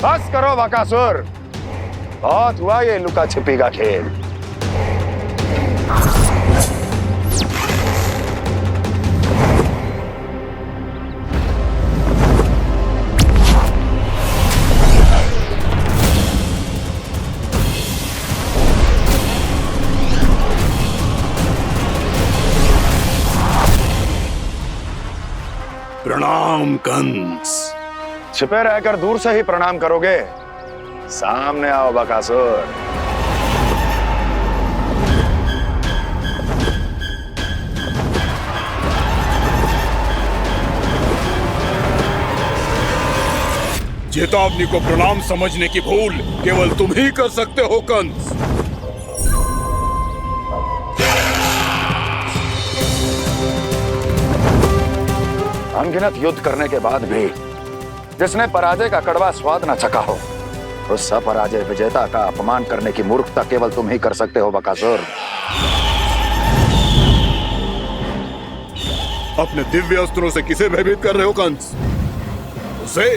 बस करो बकासुर, बहुत हुआ ये लुका छिपी का खेल। प्रणाम कंस। छिपे रहकर दूर से ही प्रणाम करोगे? सामने आओ बकासुर। चेतावनी को प्रणाम समझने की भूल केवल तुम ही कर सकते हो कंस। अनगिनत युद्ध करने के बाद भी जिसने पराजय का कड़वा स्वाद न चखा हो, उस अपराजय विजेता का अपमान करने की मूर्खता केवल तुम ही कर सकते हो बकासुर। अपने दिव्य अस्त्रों से किसे भयभीत कर रहे हो कंस? उसे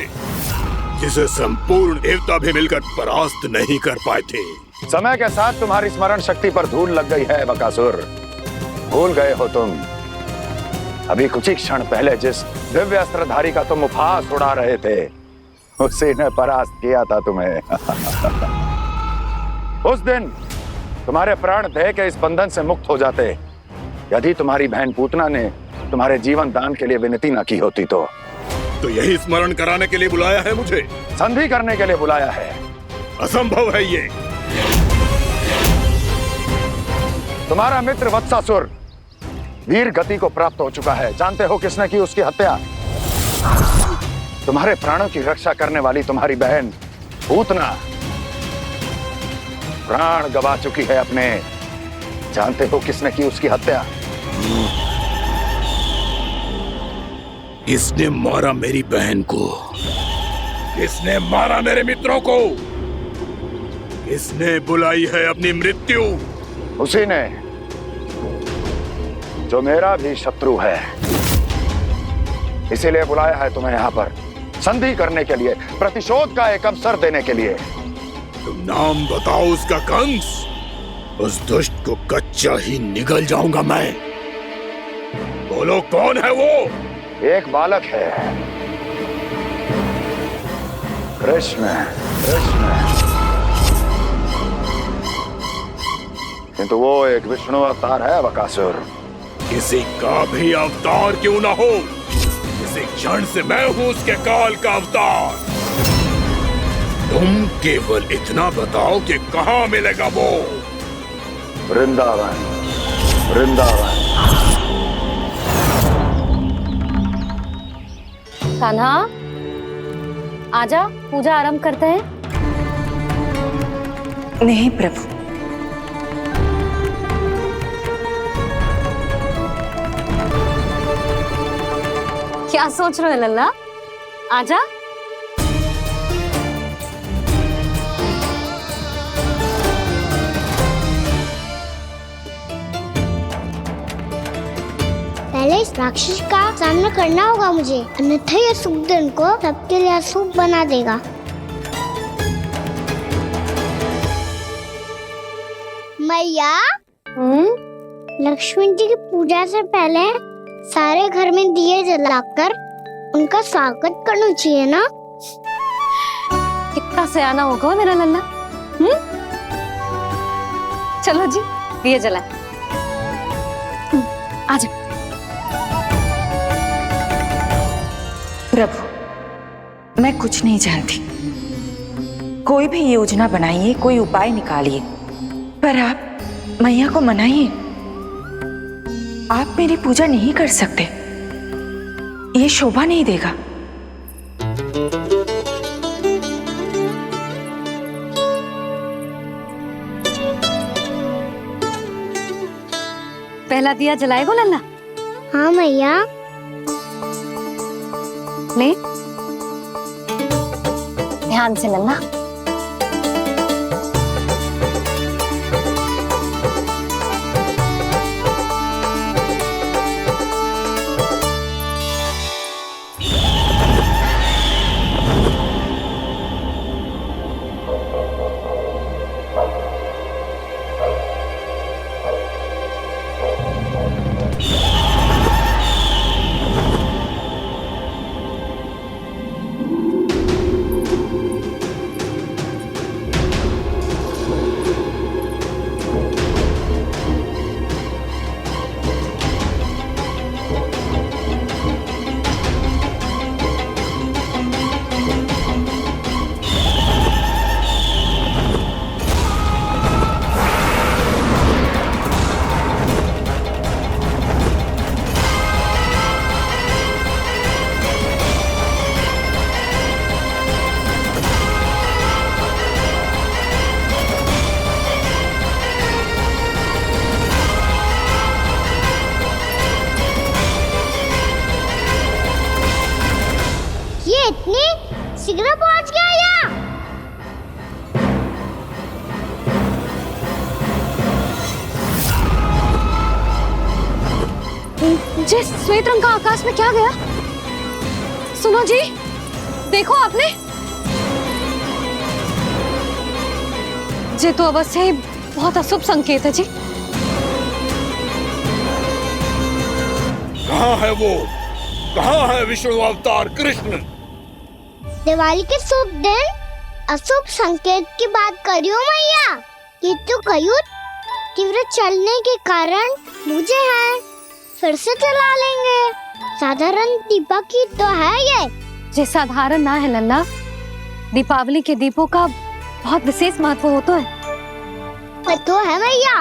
जिसे संपूर्ण देवता भी मिलकर परास्त नहीं कर पाए थे। समय के साथ तुम्हारी स्मरण शक्ति पर धूल लग गई है बकासुर। भूल गए हो तुम अभी कुछ ही क्षण पहले जिस दिव्य अस्त्रधारी का तुम उपहास उड़ा रहे थे, उसी ने परास्त किया था तुम्हें। उस दिन तुम्हारे प्राण देह के इस बंधन से मुक्त हो जाते यदि तुम्हारी बहन पूतना ने तुम्हारे जीवन दान के लिए विनती न की होती तो यही स्मरण कराने के लिए बुलाया है मुझे? संधि करने के लिए बुलाया है। असंभव है ये। तुम्हारा मित्र वत्सासुर वीर गति को प्राप्त हो चुका है। जानते हो किसने की उसकी हत्या? तुम्हारे प्राणों की रक्षा करने वाली तुम्हारी बहन पूतना प्राण गवा चुकी है अपने। जानते हो किसने की उसकी हत्या? किसने मारा मेरी बहन को? किसने मारा मेरे मित्रों को? किसने बुलाई है अपनी मृत्यु? उसी ने जो मेरा भी शत्रु है। इसीलिए बुलाया है तुम्हें यहाँ पर संधि करने के लिए, प्रतिशोध का एक अवसर देने के लिए। तुम नाम बताओ उसका कंस। उस दुष्ट को कच्चा ही निगल जाऊंगा मैं। बोलो कौन है वो? एक बालक है, कृष्ण। किंतु वो एक विष्णु अवतार है बकासुर। किसी का भी अवतार क्यों ना हो, इसी क्षण से मैं हूं उसके काल का अवतार। तुम केवल इतना बताओ कि कहां मिलेगा वो? वृंदावन। कान्हा, आजा, पूजा आरंभ करते हैं। नहीं प्रभु, क्या सोच रहे हो लल्ला? आजा। पहले इस राक्षस का सामना करना होगा मुझे, अन्यथा ये शुभ दिन को सबके लिए अशुभ बना देगा। मैया, लक्ष्मी जी की पूजा से पहले सारे घर में दिए जलाकर उनका स्वागत करना चाहिए ना? कितना सयाना होगा मेरा लल्ला। चलो जी, दिए जलाए। आजा। प्रभु, मैं कुछ नहीं जानती। कोई भी योजना बनाइए, कोई उपाय निकालिए, पर आप मैया को मनाइए। आप मेरी पूजा नहीं कर सकते, ये शोभा नहीं देगा। पहला दिया जलाएगो लल्ला? हाँ मैया। ले, ध्यान से लल्ला। पत्नी शीघ्र पहुंच गया यहाँ। जे श्वेत रंग का आकाश में क्या गया? सुनो जी, देखो आपने, जे तो अवश्य ही बहुत अशुभ संकेत है जी। कहाँ है वो? कहाँ है विष्णु अवतार कृष्ण? दिवाली के शुभ दिन अशुभ संकेत की बात करियो मैया। ये तो कयूत तीव्र चलने के कारण मुझे है, फिर से चला लेंगे। साधारण दीपक ही तो है ये साधारण ना है लल्ला, दीपावली के दीपों का बहुत विशेष महत्व होता है। तो है भैया,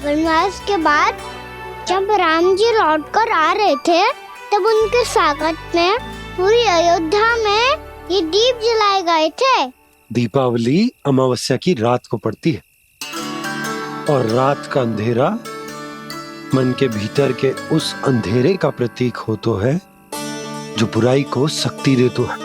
वनवास के बाद जब राम जी लौट कर आ रहे थे तब उनके स्वागत में पूरी अयोध्या में ये दीप जलाए गए थे। दीपावली अमावस्या की रात को पड़ती है और रात का अंधेरा मन के भीतर के उस अंधेरे का प्रतीक हो तो है जो बुराई को शक्ति दे तो है।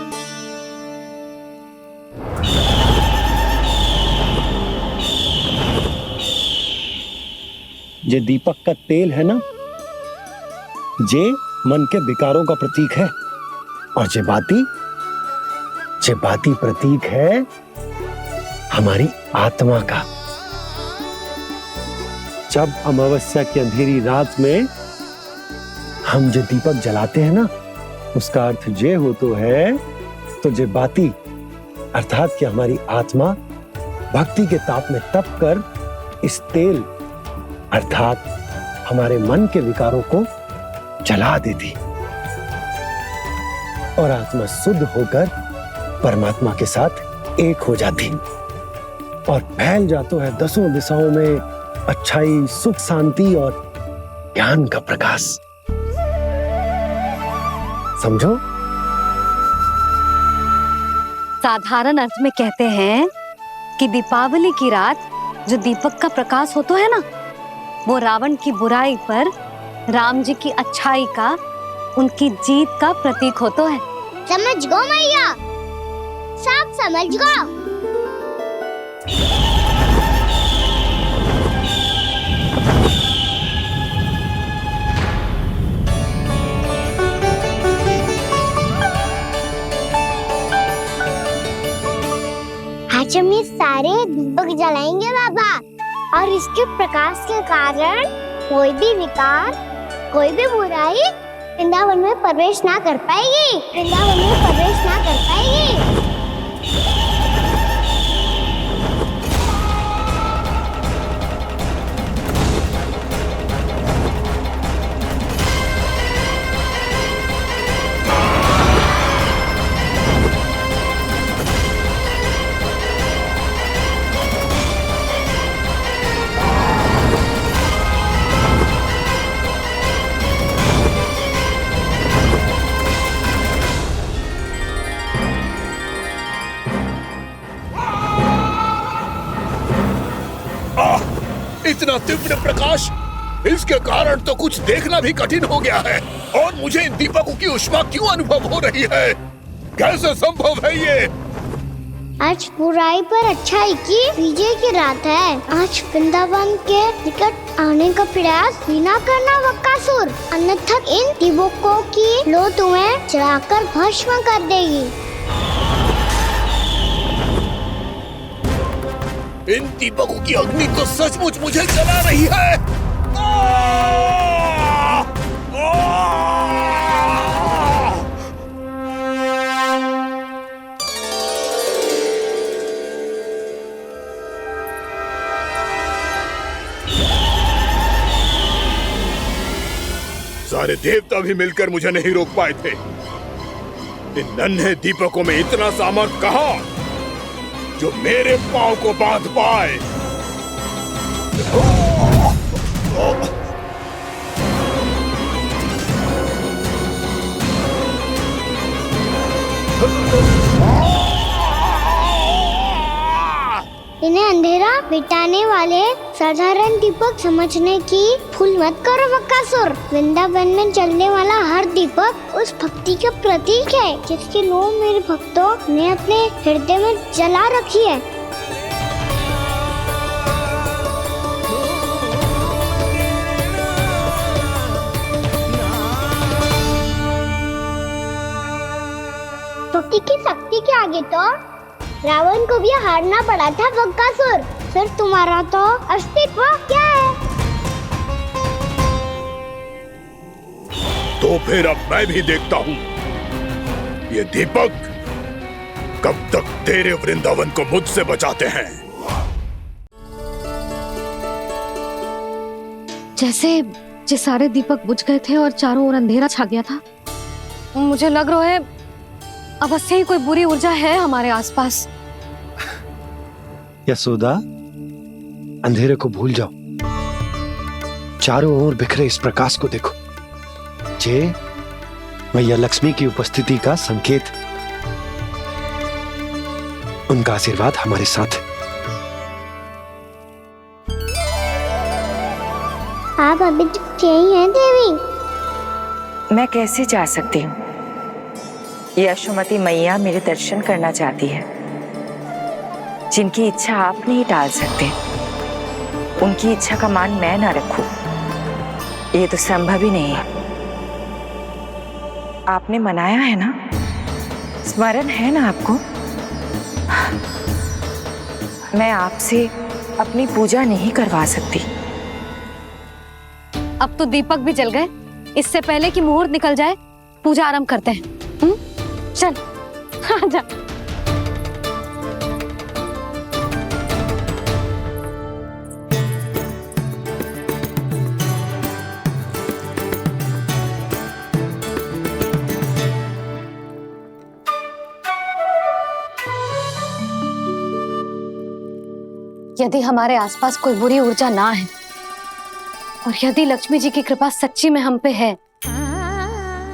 ये दीपक का तेल है ना, जे मन के विकारों का प्रतीक है, और जे बाती प्रतीक है हमारी आत्मा का। जब अमावस्या की अंधेरी रात में हम जो दीपक जलाते हैं ना, उसका अर्थ ये हो तो है, तो जे बाती अर्थात कि हमारी आत्मा भक्ति के ताप में तप कर इस तेल अर्थात हमारे मन के विकारों को जला देती और आत्मा शुद्ध होकर परमात्मा के साथ एक हो जाती और फैल जाता है दसों दिशाओं में अच्छाई, सुख, शांति और ज्ञान का प्रकाश। समझो? साधारण अर्थ में कहते हैं कि दीपावली की रात जो दीपक का प्रकाश होता है ना, वो रावण की बुराई पर राम जी की अच्छाई का, उनकी जीत का प्रतीक होता है। समझ गो मैया, सब समझ गो। आज हम ये सारे दीपक जलाएंगे बाबा, और इसके प्रकाश के कारण कोई भी विकार, कोई भी बुराई वृंदावन में प्रवेश ना कर पाएगी, वृंदावन में प्रवेश ना कर पाएगी। इतना तीव्र प्रकाश, इसके कारण तो कुछ देखना भी कठिन हो गया है। और मुझे इन दीपकों की ऊष्मा क्यों अनुभव हो रही है? कैसे संभव है ये? आज बुराई पर अच्छाई की विजय की रात है। आज वृंदावन के निकट आने का प्रयास भी ना करना बकासुर, अन्यथा इन दीपकों की लो तुम्हें जलाकर भस्म कर देगी। इन दीपकों की अग्नि तो सचमुच मुझे जला रही है। सारे देवता भी मिलकर मुझे नहीं रोक पाए थे। इन नन्हे दीपकों में इतना सामर्थ्य कहां जो मेरे पांव को बांध पाए। इन्हें अंधेरा मिटाने वाले साधारण दीपक समझने की भूल मत करो बकासुर। वृंदावन में जलने वाला हर दीपक उस भक्ति का प्रतीक है जिसकी लो मेरे भक्तों ने अपने हृदय में जला रखी है। भक्ति की शक्ति के आगे तो रावण को भी हारना पड़ा था बकासुर। फिर तुम्हारा तो अस्तित्व क्या है? तो फिर अब मैं भी देखता हूँ ये दीपक कब तक तेरे वृंदावन को मुझसे बचाते हैं। जैसे सारे दीपक बुझ गए थे और चारों ओर अंधेरा छा गया था, मुझे लग रहा है अवश्य ही कोई बुरी ऊर्जा है हमारे आसपास। यशोदा, अंधेरे को भूल जाओ, चारों ओर बिखरे इस प्रकाश को देखो। जे मैया लक्ष्मी की उपस्थिति का संकेत, उनका आशीर्वाद हमारे साथ है। आप अभी तक यही हैं देवी? मैं कैसे जा सकती हूँ? यशोमती मैया मेरे दर्शन करना चाहती है, जिनकी इच्छा आप नहीं टाल सकते। उनकी इच्छा का मान मैं ना रखूं, ये तो संभव ही नहीं है। आपने मनाया है ना, स्मरण है ना आपको? मैं आपसे अपनी पूजा नहीं करवा सकती। अब तो दीपक भी जल गए, इससे पहले कि मुहूर्त निकल जाए पूजा आरंभ करते हैं। चल आजा। यदि हमारे आसपास कोई बुरी ऊर्जा ना है और यदि लक्ष्मी जी की कृपा सच्ची में हम पे है,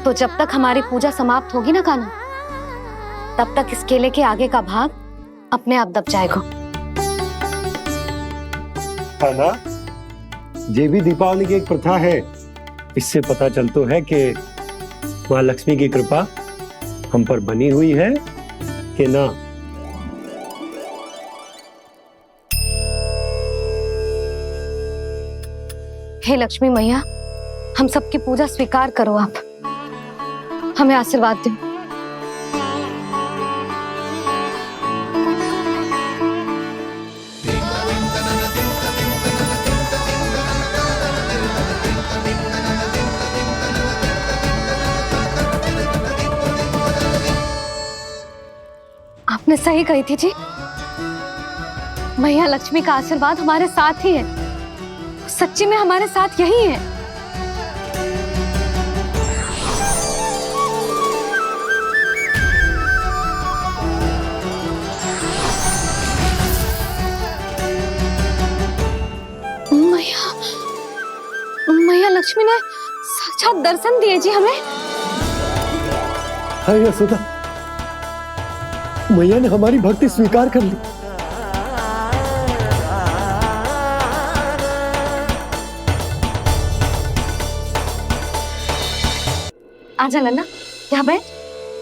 तो जब तक हमारी पूजा समाप्त होगी ना कान्हा, तब तक इस केले के आगे का भाग अपने आप दब जाएगा। कान्हा, ये भी दीपावली की एक प्रथा है। इससे पता चलता है कि माँ लक्ष्मी की कृपा हम पर बनी हुई है कि ना। हे लक्ष्मी मैया, हम सबकी पूजा स्वीकार करो, आप हमें आशीर्वाद दो। आपने सही कही थी जी, मैया लक्ष्मी का आशीर्वाद हमारे साथ ही है, सच्ची में हमारे साथ यही है। मैया लक्ष्मी ने साक्षात दर्शन दिए जी हमें। हाँ यशोदा, मैया ने हमारी भक्ति स्वीकार कर ली। आजा नन्ना, यहाँ बैठ,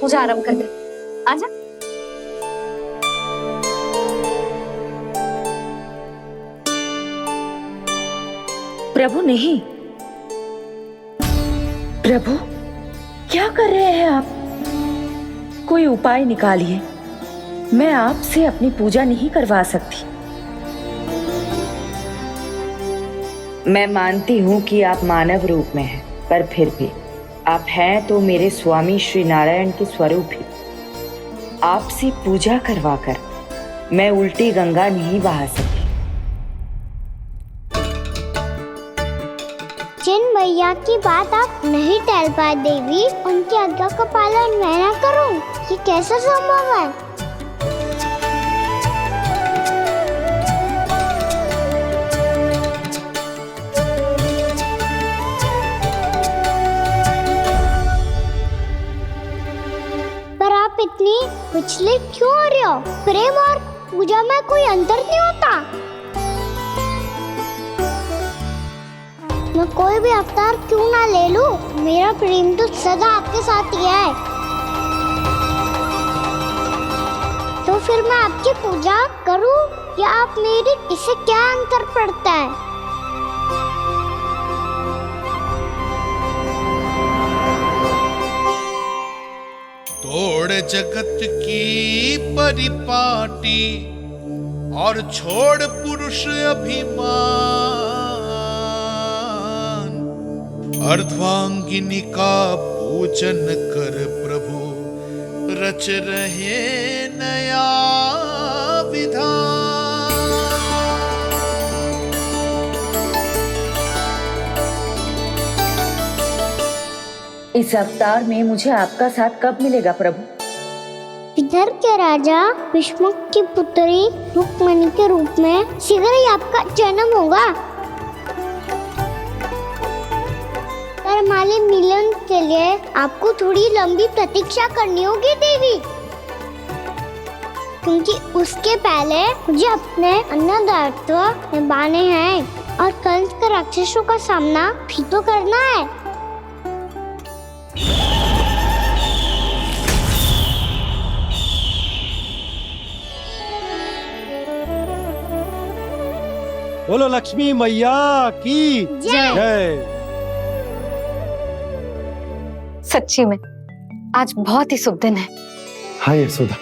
पूजा आरंभ कर दे। आजा। प्रभु नहीं, प्रभु क्या कर रहे हैं आप? कोई उपाय निकालिए, मैं आपसे अपनी पूजा नहीं करवा सकती। मैं मानती हूँ कि आप मानव रूप में हैं, पर फिर भी आप हैं तो मेरे स्वामी श्री नारायण के स्वरूप ही। आपसे पूजा करवाकर मैं उल्टी गंगा नहीं बहा सकी। जिन मैया की बात आप नहीं टाल पाए देवी, उनकी आज्ञा का पालन मैं ना करूं, ये कैसा संभव है? पर आप इतनी विचलित क्यों हो रहे हो? प्रेम और पूजा में कोई अंतर नहीं होता? मैं कोई भी अवतार क्यों ना ले लूं, मेरा प्रेम तो सदा आपके साथ ही है। तो फिर मैं आपकी पूजा करूं या आप मेरी, इससे क्या अंतर पड़ता है? तोड़ जगत की परिपाटी और छोड़ पुरुष अभिमान, अर्धांगिनी का पूजन कर प्रभु, रच रहे नया विधान। इस अवतार में मुझे आपका साथ कब मिलेगा प्रभु? इधर के राजा भीष्मक की पुत्री रुक्मणी के रूप में शीघ्र ही आपका जन्म होगा। पर हमारे मिलन के लिए आपको थोड़ी लंबी प्रतीक्षा करनी होगी देवी, क्योंकि उसके पहले मुझे अपने अन्य दायित्व निभाने हैं और कंस के राक्षसों का सामना भी तो करना है। बोलो लक्ष्मी मैया की जय। जय। सच्ची में आज बहुत ही शुभ दिन है। हाँ यशोदा,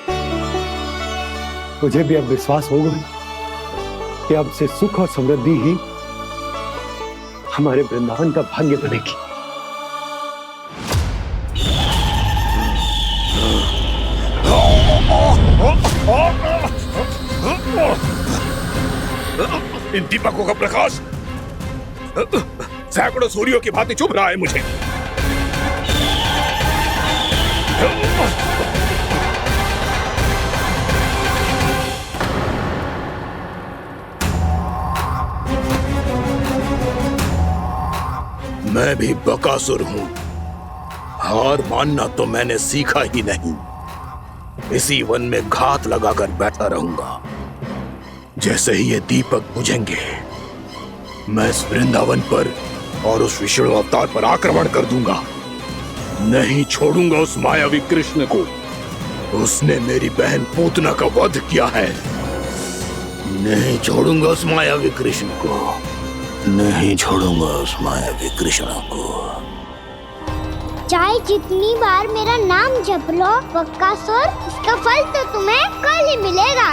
मुझे भी अब विश्वास हो गया कि अब से सुख और समृद्धि ही हमारे वृंदावन का भाग्य बनेगी। इन दीपकों का प्रकाश सैकड़ों सूर्यों की भांति चुभ रहा है मुझे। मैं भी बकासुर हूं, हार मानना तो मैंने सीखा ही नहीं। इसी वन में घात लगाकर बैठा रहूंगा। जैसे ही ये दीपक बुझेंगे, मैं इस वृंदावन पर और उस विष्णु अवतार पर आक्रमण कर दूंगा। नहीं छोड़ूंगा उस मायावी कृष्ण को। उसने मेरी बहन पूतना का वध किया है। नहीं छोड़ूंगा उस मायावी कृष्ण को। नहीं छोड़ूंगा उस मायावी कृष्ण को। चाहे जितनी बार मेरा नाम जप लो बकासुर, इसका फल तो तुम्हें कल ही मिलेगा।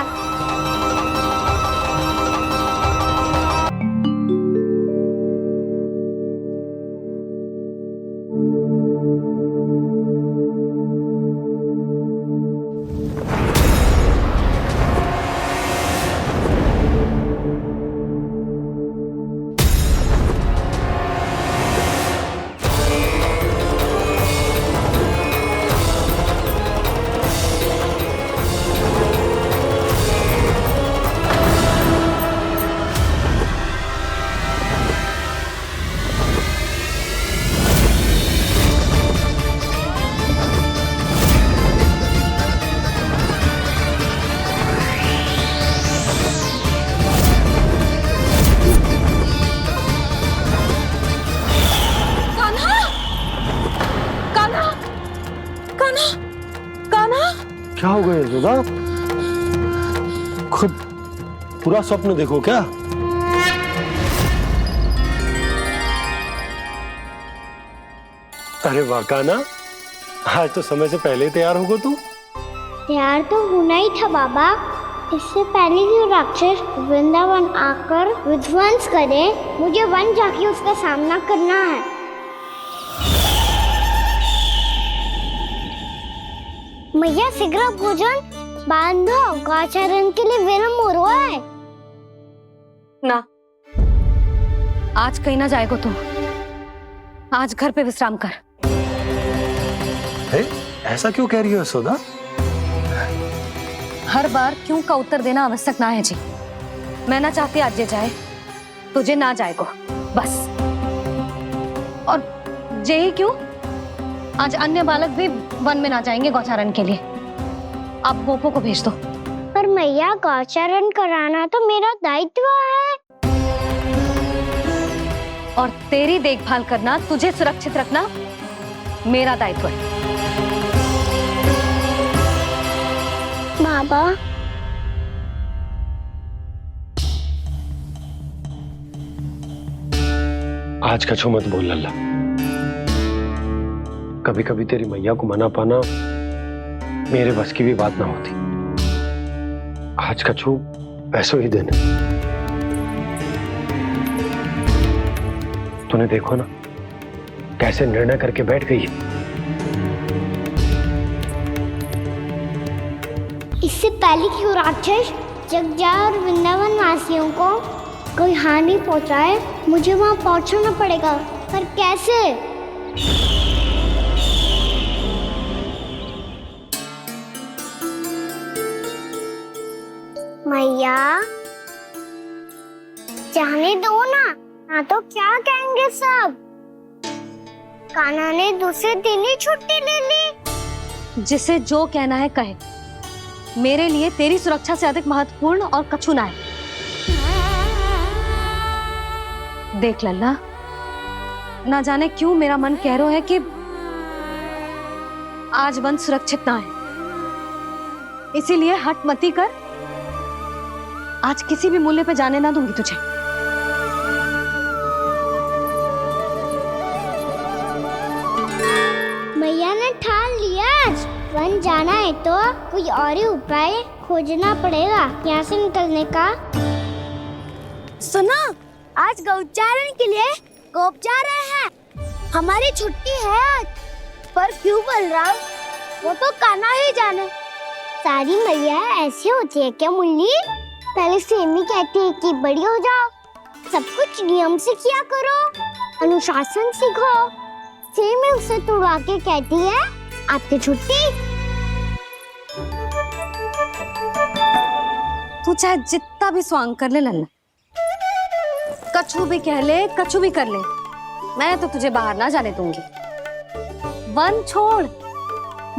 क्या हो गया यशोदा? खुद पूरा स्वप्न देखो क्या? अरे वाह कान्हा, आज तो समय से पहले तैयार होगा तू। तैयार तो होना ही था बाबा। इससे पहले कि राक्षस वृंदावन आकर विध्वंस करे, मुझे वन जाके उसका सामना करना है। मैया शीघ्र भोजन बांधो, गौचरण के लिए विलंब हो रहा है। ना, आज कहीं ना जाएगा तू। आज घर पे विश्राम कर। ऐसा क्यों कह रही हो यशोदा? हर बार क्यों का उत्तर देना आवश्यक ना है जी। मैं ना चाहती आज ये जाए, तुझे ना जाएगा बस। और जे ही क्यों, आज अन्य बालक भी वन में ना जाएंगे गौचारण के लिए। आप गोपो को भेज दो। पर मैया गौचरण कराना तो मेरा दायित्व है। और तेरी देखभाल करना, तुझे सुरक्षित रखना मेरा दायित्व है। बाबा, आज कछु मत बोल लल्ला। कभी कभी तेरी मैया को मना पाना मेरे बस की भी बात ना होती। आज कछु पैसों ही दिन है। तूने देखो ना कैसे निर्णय करके बैठ गई है। इससे पहले कि वो राक्षस जगजा और वृंदावन वासियों को कोई हानि पहुंचाए, मुझे वहां पहुंचना पड़ेगा। पर कैसे? मैया, जाने दो ना तो क्या कहेंगे सब। कान्हा ने दूसरे दिन ही छुट्टी ले ली। जिसे जो कहना है कहे, मेरे लिए तेरी सुरक्षा से अधिक महत्वपूर्ण और कछु ना है। देख लल्ला, ना जाने क्यों मेरा मन कह रहा है कि आज वन सुरक्षित ना है, इसीलिए हट मती कर। आज किसी भी मूल्य पे जाने ना दूंगी तुझे। मैया ने ठान लिया, वन जाना है तो कोई और ही उपाय खोजना पड़ेगा यहाँ से निकलने का। सुनो, आज गौचारण के लिए गोप जा रहे हैं। हमारी छुट्टी है आज। पर क्यों बलराम? वो तो कान्हा ही जाने। सारी मैया ऐसी होती है क्या मुल्ली? पहले सेमी कहती है कि बड़ी हो जाओ, सब कुछ नियम से किया करो, अनुशासन सीखो। सेमी उसे तुड़वा के कहती है आपकी छुट्टी। तू चाहे जितना भी स्वांग कर ले लल्ला, कछु भी कह ले, कछु भी कर ले, मैं तो तुझे बाहर ना जाने दूंगी। वन छोड़,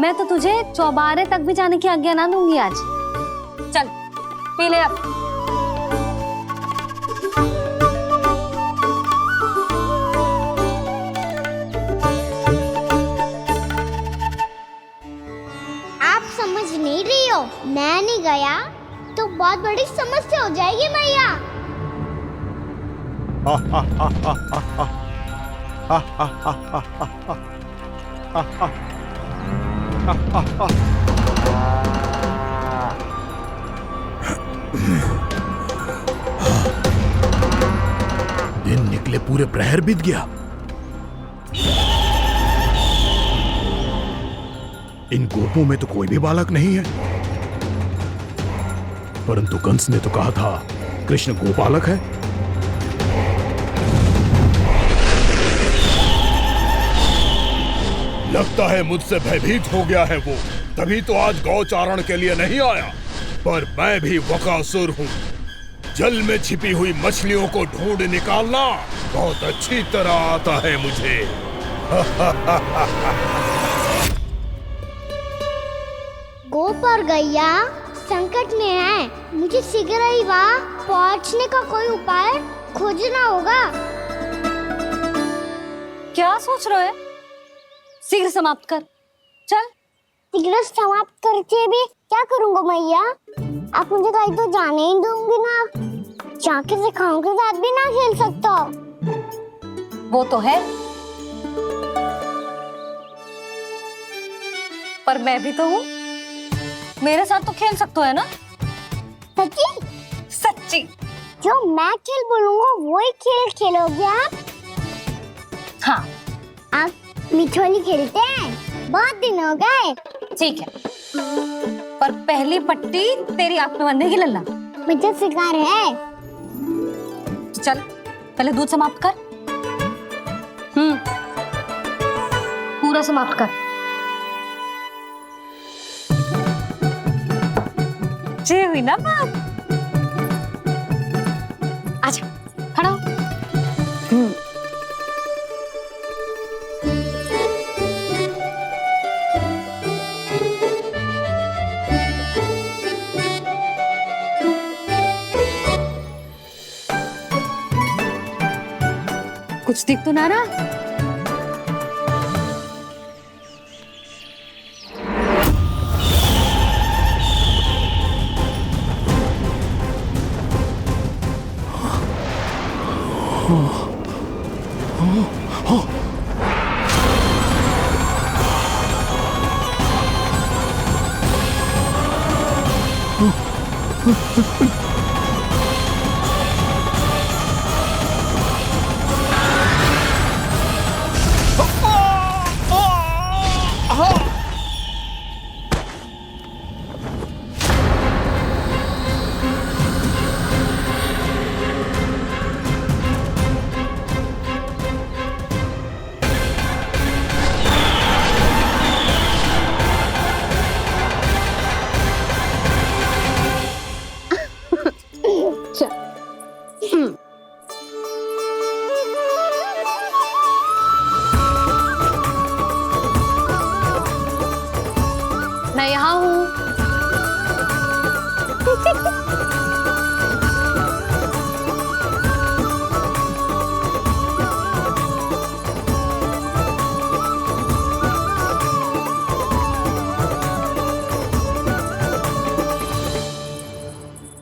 मैं तो तुझे चौबारे तक भी जाने की आज्ञा ना दूंगी आज। चल पी ले अब। आप समझ नहीं रही हो, मैं नहीं गया तो बहुत बड़ी समस्या हो जाएगी मैया। दिन निकले पूरे प्रहर बीत गया। इन गोपों में तो कोई भी बालक नहीं है, परंतु कंस ने तो कहा था कृष्ण गोपालक है। लगता है मुझसे भयभीत हो गया है वो, तभी तो आज गौचारण के लिए नहीं आया। पर मैं भी बकासुर हूँ। जल में छिपी हुई मछलियों को ढूंढ निकालना बहुत अच्छी तरह आता है मुझे। गोप और गैया संकट में है, मुझे शीघ्र ही वहाँ पहुँचने का कोई उपाय खोजना होगा। क्या सोच रहे हो? शीघ्र समाप्त कर, चल। शीघ्र समाप्त करके भी क्या करूँगा मैया? आप मुझे कहीं तो जाने ही दूंगी ना। जाके सिखाओं के साथ भी ना खेल सकता। वो तो है, पर मैं भी तो हूँ, मेरे साथ तो खेल सकते हो है ना? सच्ची? सच्ची। जो मैं खेल बोलूँगा वही खेल खेलोगे आप? हाँ। आप मिठोली खेलते हैं? बहुत दिन हो गए। ठीक है, पर पहली पट्टी तेरी आंख में बांधने की लल्ला। मुझे शिकार है। चल पहले दूध समाप्त कर। पूरा समाप्त कर। जे हुई ना बात। आजा, खड़ा हो। कुछ दिख तो ना रहा। मैं यहाँ हूँ।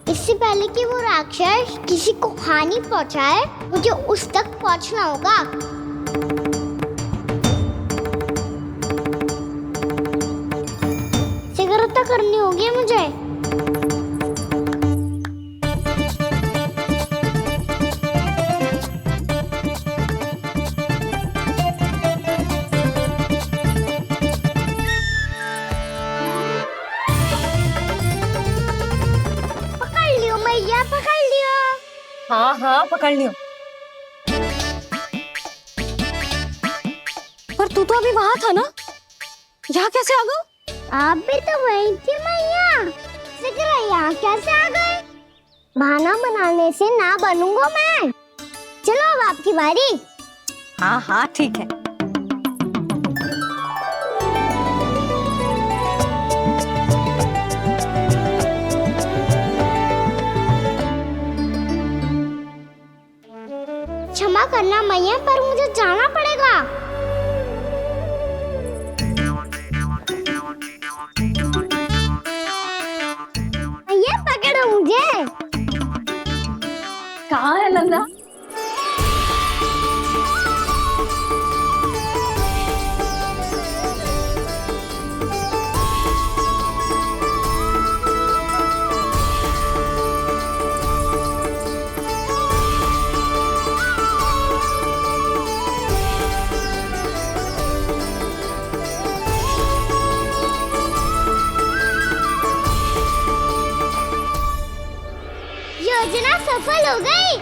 इससे पहले कि वो राक्षस किसी को हानि पहुंचाए, मुझे उस तक पहुंचना होगा। सिगरता करनी होगी मुझे। पकड़ लियो मैया, पकड़ लियो। हाँ हाँ पकड़ लियो। पर तू तो अभी वहां था ना, यहाँ कैसे आ गया? आप भी तो वही थी मैया। सिगरा यहाँ कैसे आ गए? बहाना बनाने से ना बनूंगा मैं। चलो अब आपकी बारी। हाँ हाँ ठीक है। क्षमा करना मैया, पर मुझे जाना पड़ेगा। मैया पकड़ो मुझे। कहाँ है नंदा? योजना सफल हो गई।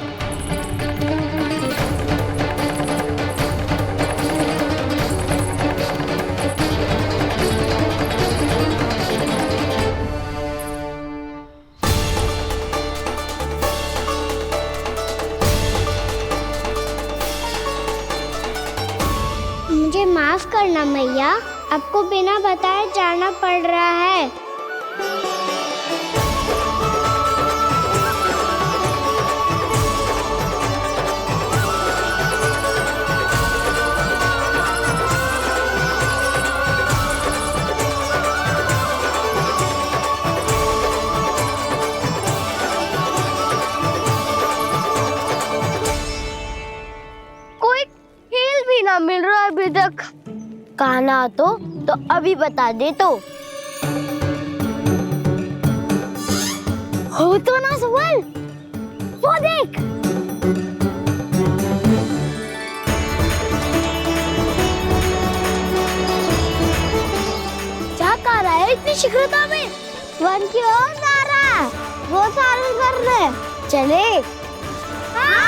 मुझे माफ करना मैया, आपको बिना बताए जाना पड़ रहा है। कोई खेल भी ना मिल रहा अभी तक। कहना तो अभी बता दे तो। हो तो ना सवाल, वो देख। क्या कर रहा है इतनी शीघ्रता में? वन की ओर जा रहा है, वो सारे कर रहे। चले। हाँ।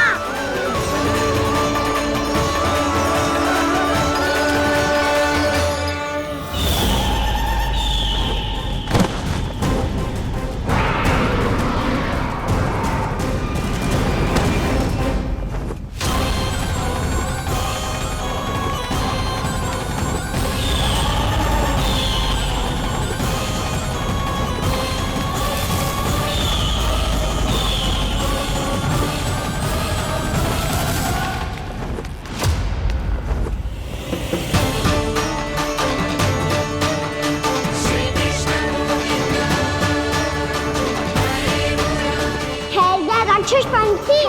राक्षस पंछी,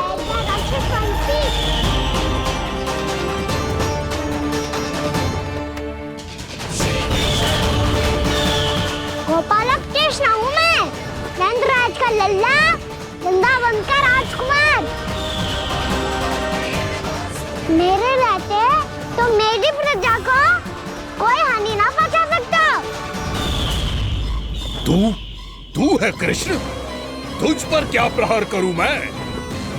राक्षस पंछी। गोपालक कृष्ण हूँ मैं, नंदराज का लल्ला, वृंदावन का राजकुमार। मेरे रहते तो मेरी प्रजा को कोई हानि ना पहुंचा सकता। तू है कृष्ण? तुझ पर क्या प्रहार करूं मैं?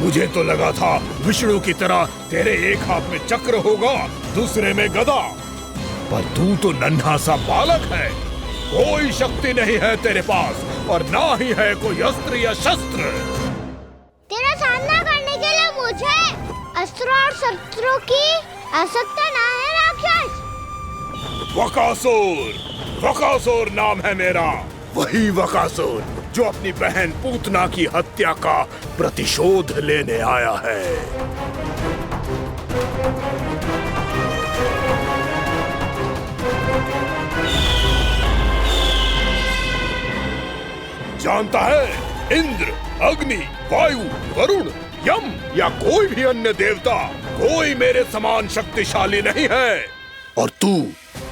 मुझे तो लगा था विष्णु की तरह तेरे एक हाथ में चक्र होगा, दूसरे में गदा, पर तू तो नन्हा सा बालक है। कोई शक्ति नहीं है तेरे पास और ना ही है कोई अस्त्र या शस्त्र। तेरा सामना करने के लिए मुझे अस्त्रों और शस्त्रों की आवश्यकता ना है राक्षस। वकासुर नाम है मेरा, वही वकासुर जो अपनी बहन पूतना की हत्या का प्रतिशोध लेने आया है। जानता है, इंद्र, अग्नि, वायु, वरुण, यम या कोई भी अन्य देवता कोई मेरे समान शक्तिशाली नहीं है। और तू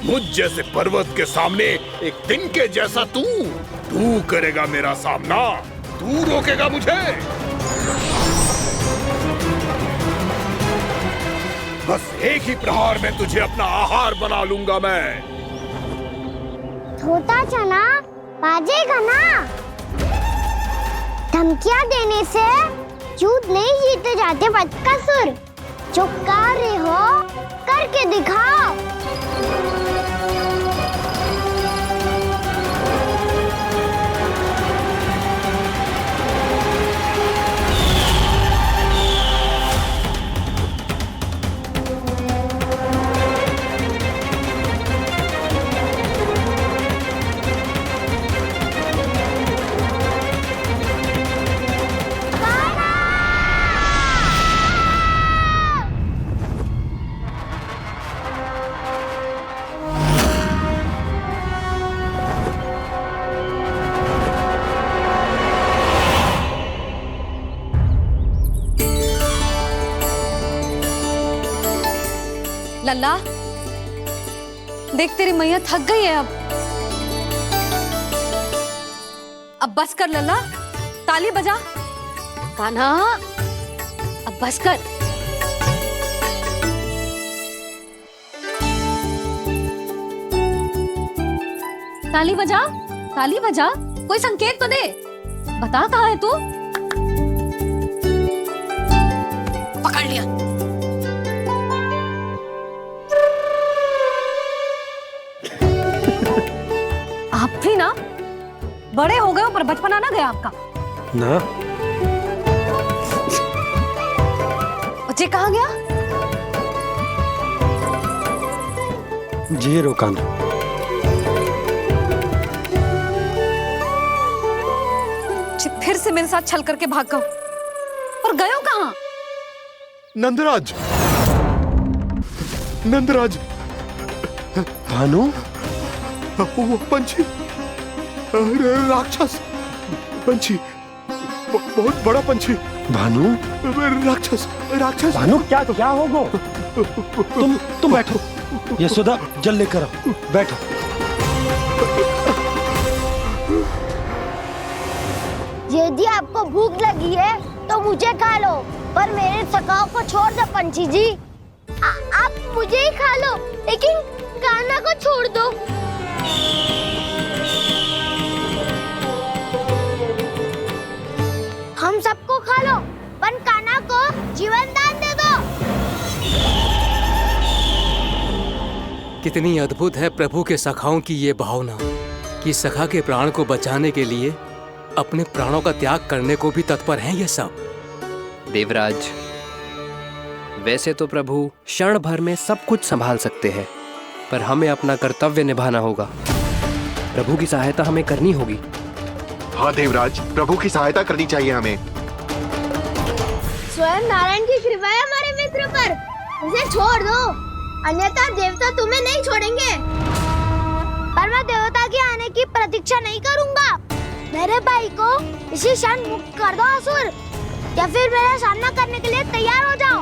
मुझ जैसे पर्वत के सामने एक तिनके जैसा तू करेगा मेरा सामना? तू रोकेगा मुझे? बस एक ही प्रहार में तुझे अपना आहार बना लूंगा मैं। छोटा चना बाजेगा ना। धमकियां देने से युद्ध नहीं जीते जाते बदकसूर। जो कार्य हो करके दिखाओ। लल्ला, देख तेरी मैया थक गई है अब बस कर लल्ला, ताली बजा। कान्हा, अब बस कर। ताली बजा, ताली बजा, कोई संकेत तो दे। बता कहाँ है तू? पकड़ लिया। आप भी ना बड़े हो गए हो, पर बचपना ना गया आपका ना। बच्चे कहाँ गया? जी रोकान। फिर से मेरे साथ छल करके भाग गए, और गए हो कहाँ? नंदराज, नंदराज। भानु, वो पंछी, राक्षस पंछी, बहुत बड़ा पंछी। भानु, राक्षस, राक्षस। भानु, क्या क्या होगा? तुम बैठो। यशोदा, जल लेकर आओ, बैठो। यदि आपको भूख लगी है तो मुझे खा लो, पर मेरे सखाओं को छोड़ दो पंछी जी। आप मुझे ही खा लो, लेकिन कान्हा को छोड़ दो। हम सबको खा लो, पर कान्हा को जीवन दान दे दो। कितनी अद्भुत है प्रभु के सखाओं की ये भावना कि सखा के प्राण को बचाने के लिए अपने प्राणों का त्याग करने को भी तत्पर हैं ये सब। देवराज, वैसे तो प्रभु क्षण भर में सब कुछ संभाल सकते हैं, पर हमें अपना कर्तव्य निभाना होगा। प्रभु की सहायता हमें करनी होगी। हाँ देवराज, प्रभु की सहायता करनी चाहिए हमें। स्वयं नारायण की कृपा है हमारे मित्र पर, उसे छोड़ दो, अन्यथा देवता तुम्हें नहीं छोड़ेंगे। पर मैं देवता के आने की प्रतीक्षा नहीं करूंगा। मेरे भाई को इसी क्षण मुक्त कर दो असुर। या फिर मेरा सामना करने के लिए तैयार हो जाओ।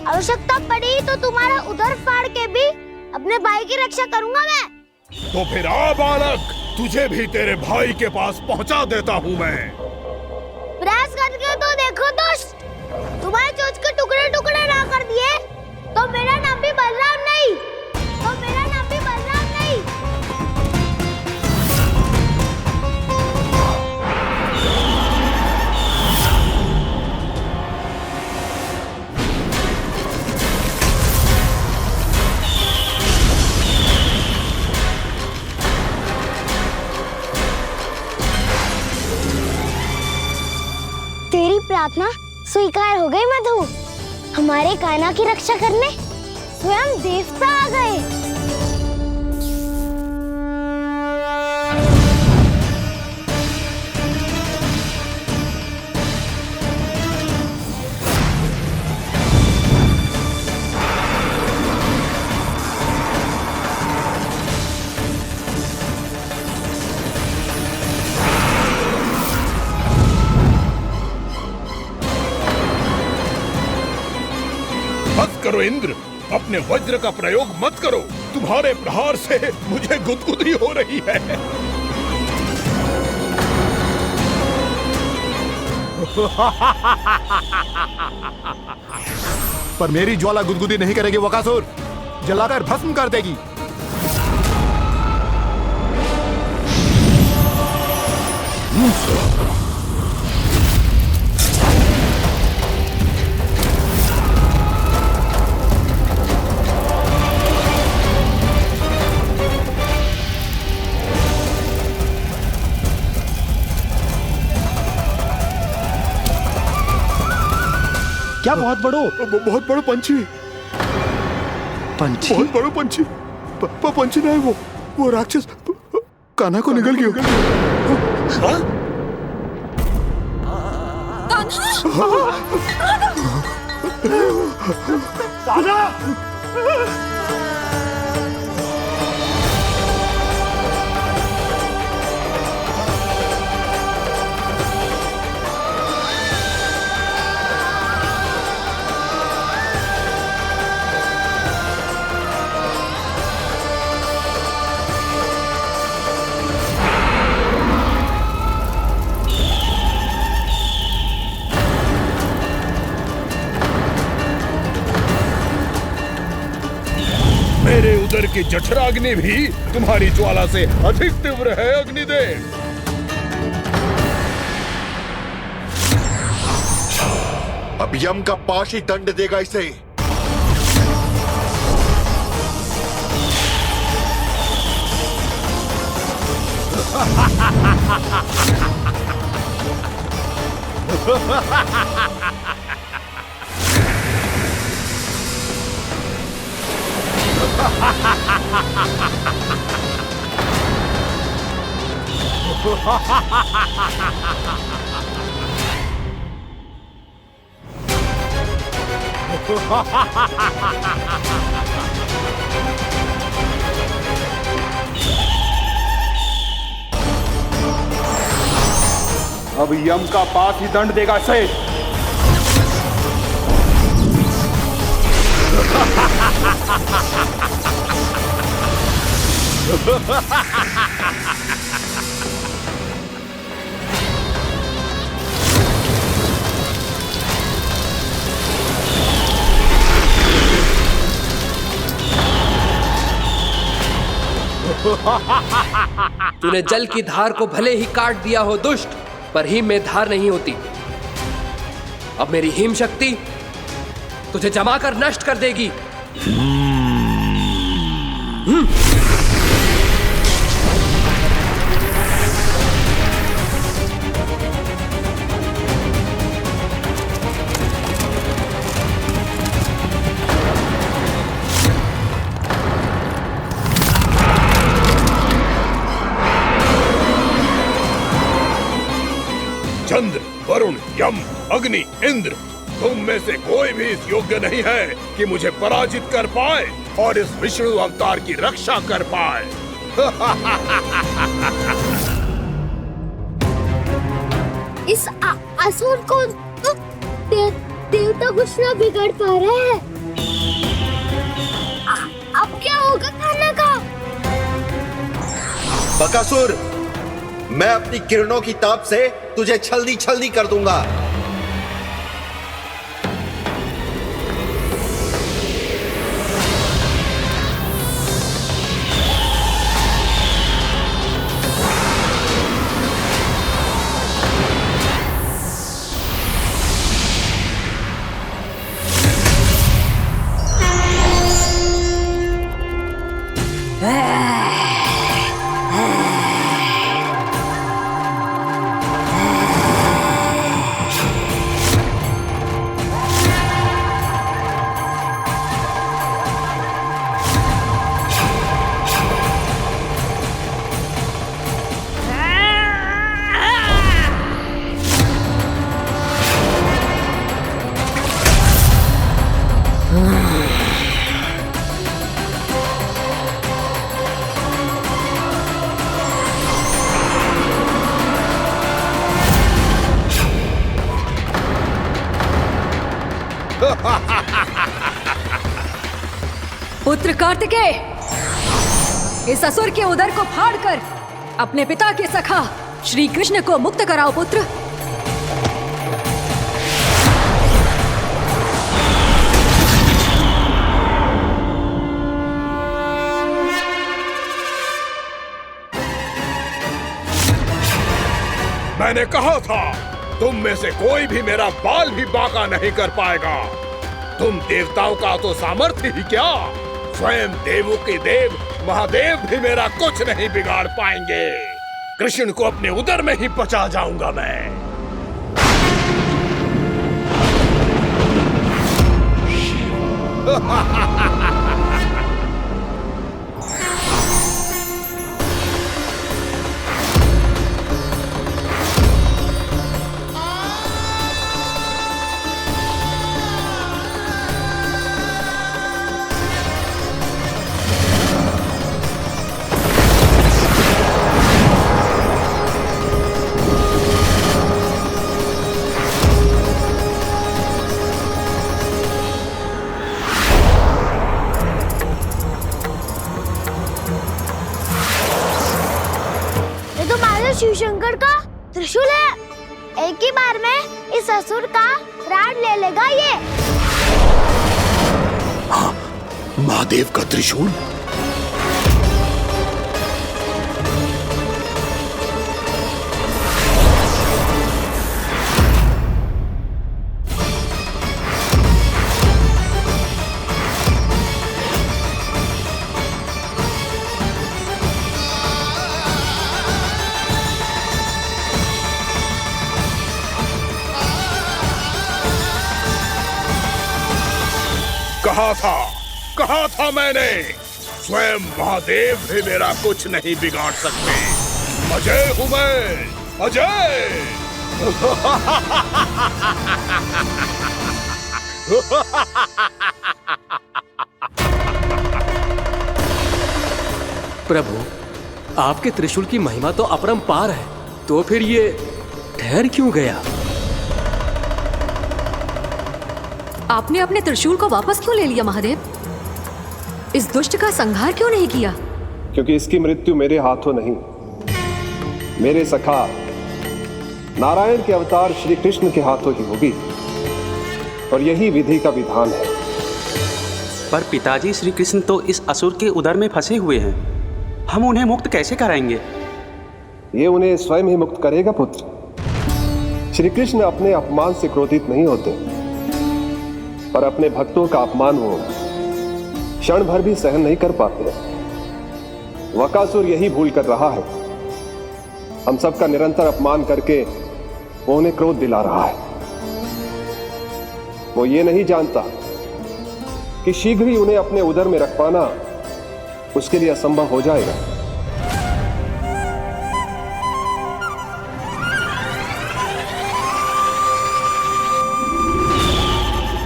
आवश्यकता पड़ी तो तुम्हारा उधर फाड़ के भी अपने भाई की रक्षा करूंगा मैं। तो फिर आ बालक, तुझे भी तेरे भाई के पास पहुंचा देता हूँ मैं। प्रयास करके तो देखो दोस्त, तुम्हारे चोंच के टुकड़े टुकड़े ना कर दिए तो मेरा नाम भी बलराम नहीं, तो मेरा नाम भी बलराम नहीं। तेरी प्रार्थना स्वीकार हो गई मधु। हमारे कान्हा की रक्षा करने स्वयं देवता आ गए। मत करो इंद्र, अपने वज्र का प्रयोग मत करो। तुम्हारे प्रहार से मुझे गुदगुदी हो रही है। पर मेरी ज्वाला गुदगुदी नहीं करेगी वकासुर, जलाकर भस्म कर देगी। क्या बहुत बहुत बड़ो पंछी, पंछी? बहुत बड़ो पंछी। पंछी नहीं, वो राक्षस कान्हा को निगल गया। हाँ? मेरे उदर की जठराग्नि भी तुम्हारी ज्वाला से अधिक तीव्र है अग्निदेव। अब यम का पाश ही दंड देगा इसे। अब यम का पास ही दंड देगा इसे। तूने जल की धार को भले ही काट दिया हो दुष्ट, पर हिम में धार नहीं होती। अब मेरी हिम शक्ति तुझे जमाकर नष्ट कर देगी। चंद्र, वरुण, यम, अग्नि, इंद्र, तुम में से कोई भी इस योग्य नहीं है कि मुझे पराजित कर पाए और इस विष्णु अवतार की रक्षा कर पाए। इस असुर को देवता कुछ ना बिगड़ पा रहे हैं। अब क्या होगा खाने का? बकासुर, मैं अपनी किरणों की ताप से तुझे छलनी छलनी कर दूंगा। पुत्र कार्तिकेय, इस असुर के उदर को फाड़कर अपने पिता के सखा श्री कृष्ण को मुक्त कराओ पुत्र। मैंने कहा था, तुम में से कोई भी मेरा बाल भी बांका नहीं कर पाएगा। तुम देवताओं का तो सामर्थ्य ही क्या, स्वयं देवों के देव महादेव भी मेरा कुछ नहीं बिगाड़ पाएंगे। कृष्ण को अपने उदर में ही पचा जाऊंगा मैं। शिव शंकर का त्रिशूल है। एक ही बार में इस असुर का प्राण ले लेगा ये। हाँ, महादेव का त्रिशूल। कहा था मैंने, स्वयं महादेव भी मेरा कुछ नहीं बिगाड़ सकते। अजय हूं मैं, अजय। प्रभु, आपके त्रिशूल की महिमा तो अपरंपार है, तो फिर ये ठहर क्यों गया? आपने अपने त्रिशूल को वापस क्यों ले लिया महादेव? इस दुष्ट का संहार क्यों नहीं किया? क्योंकि इसकी मृत्यु मेरे हाथों नहीं, मेरे सखा नारायण के अवतार श्री कृष्ण के हाथों ही होगी, और यही विधि का विधान है। पर पिताजी, श्री कृष्ण तो इस असुर के उदर में फंसे हुए हैं, हम उन्हें मुक्त कैसे कराएंगे? ये उन्हें स्वयं ही मुक्त करेगा पुत्र। श्री कृष्ण अपने अपमान से क्रोधित नहीं होते, पर अपने भक्तों का अपमान वो क्षण भर भी सहन नहीं कर पाते। वकासुर यही भूल कर रहा है, हम सबका निरंतर अपमान करके वो उन्हें क्रोध दिला रहा है। वो ये नहीं जानता कि शीघ्र ही उन्हें अपने उदर में रख पाना उसके लिए असंभव हो जाएगा।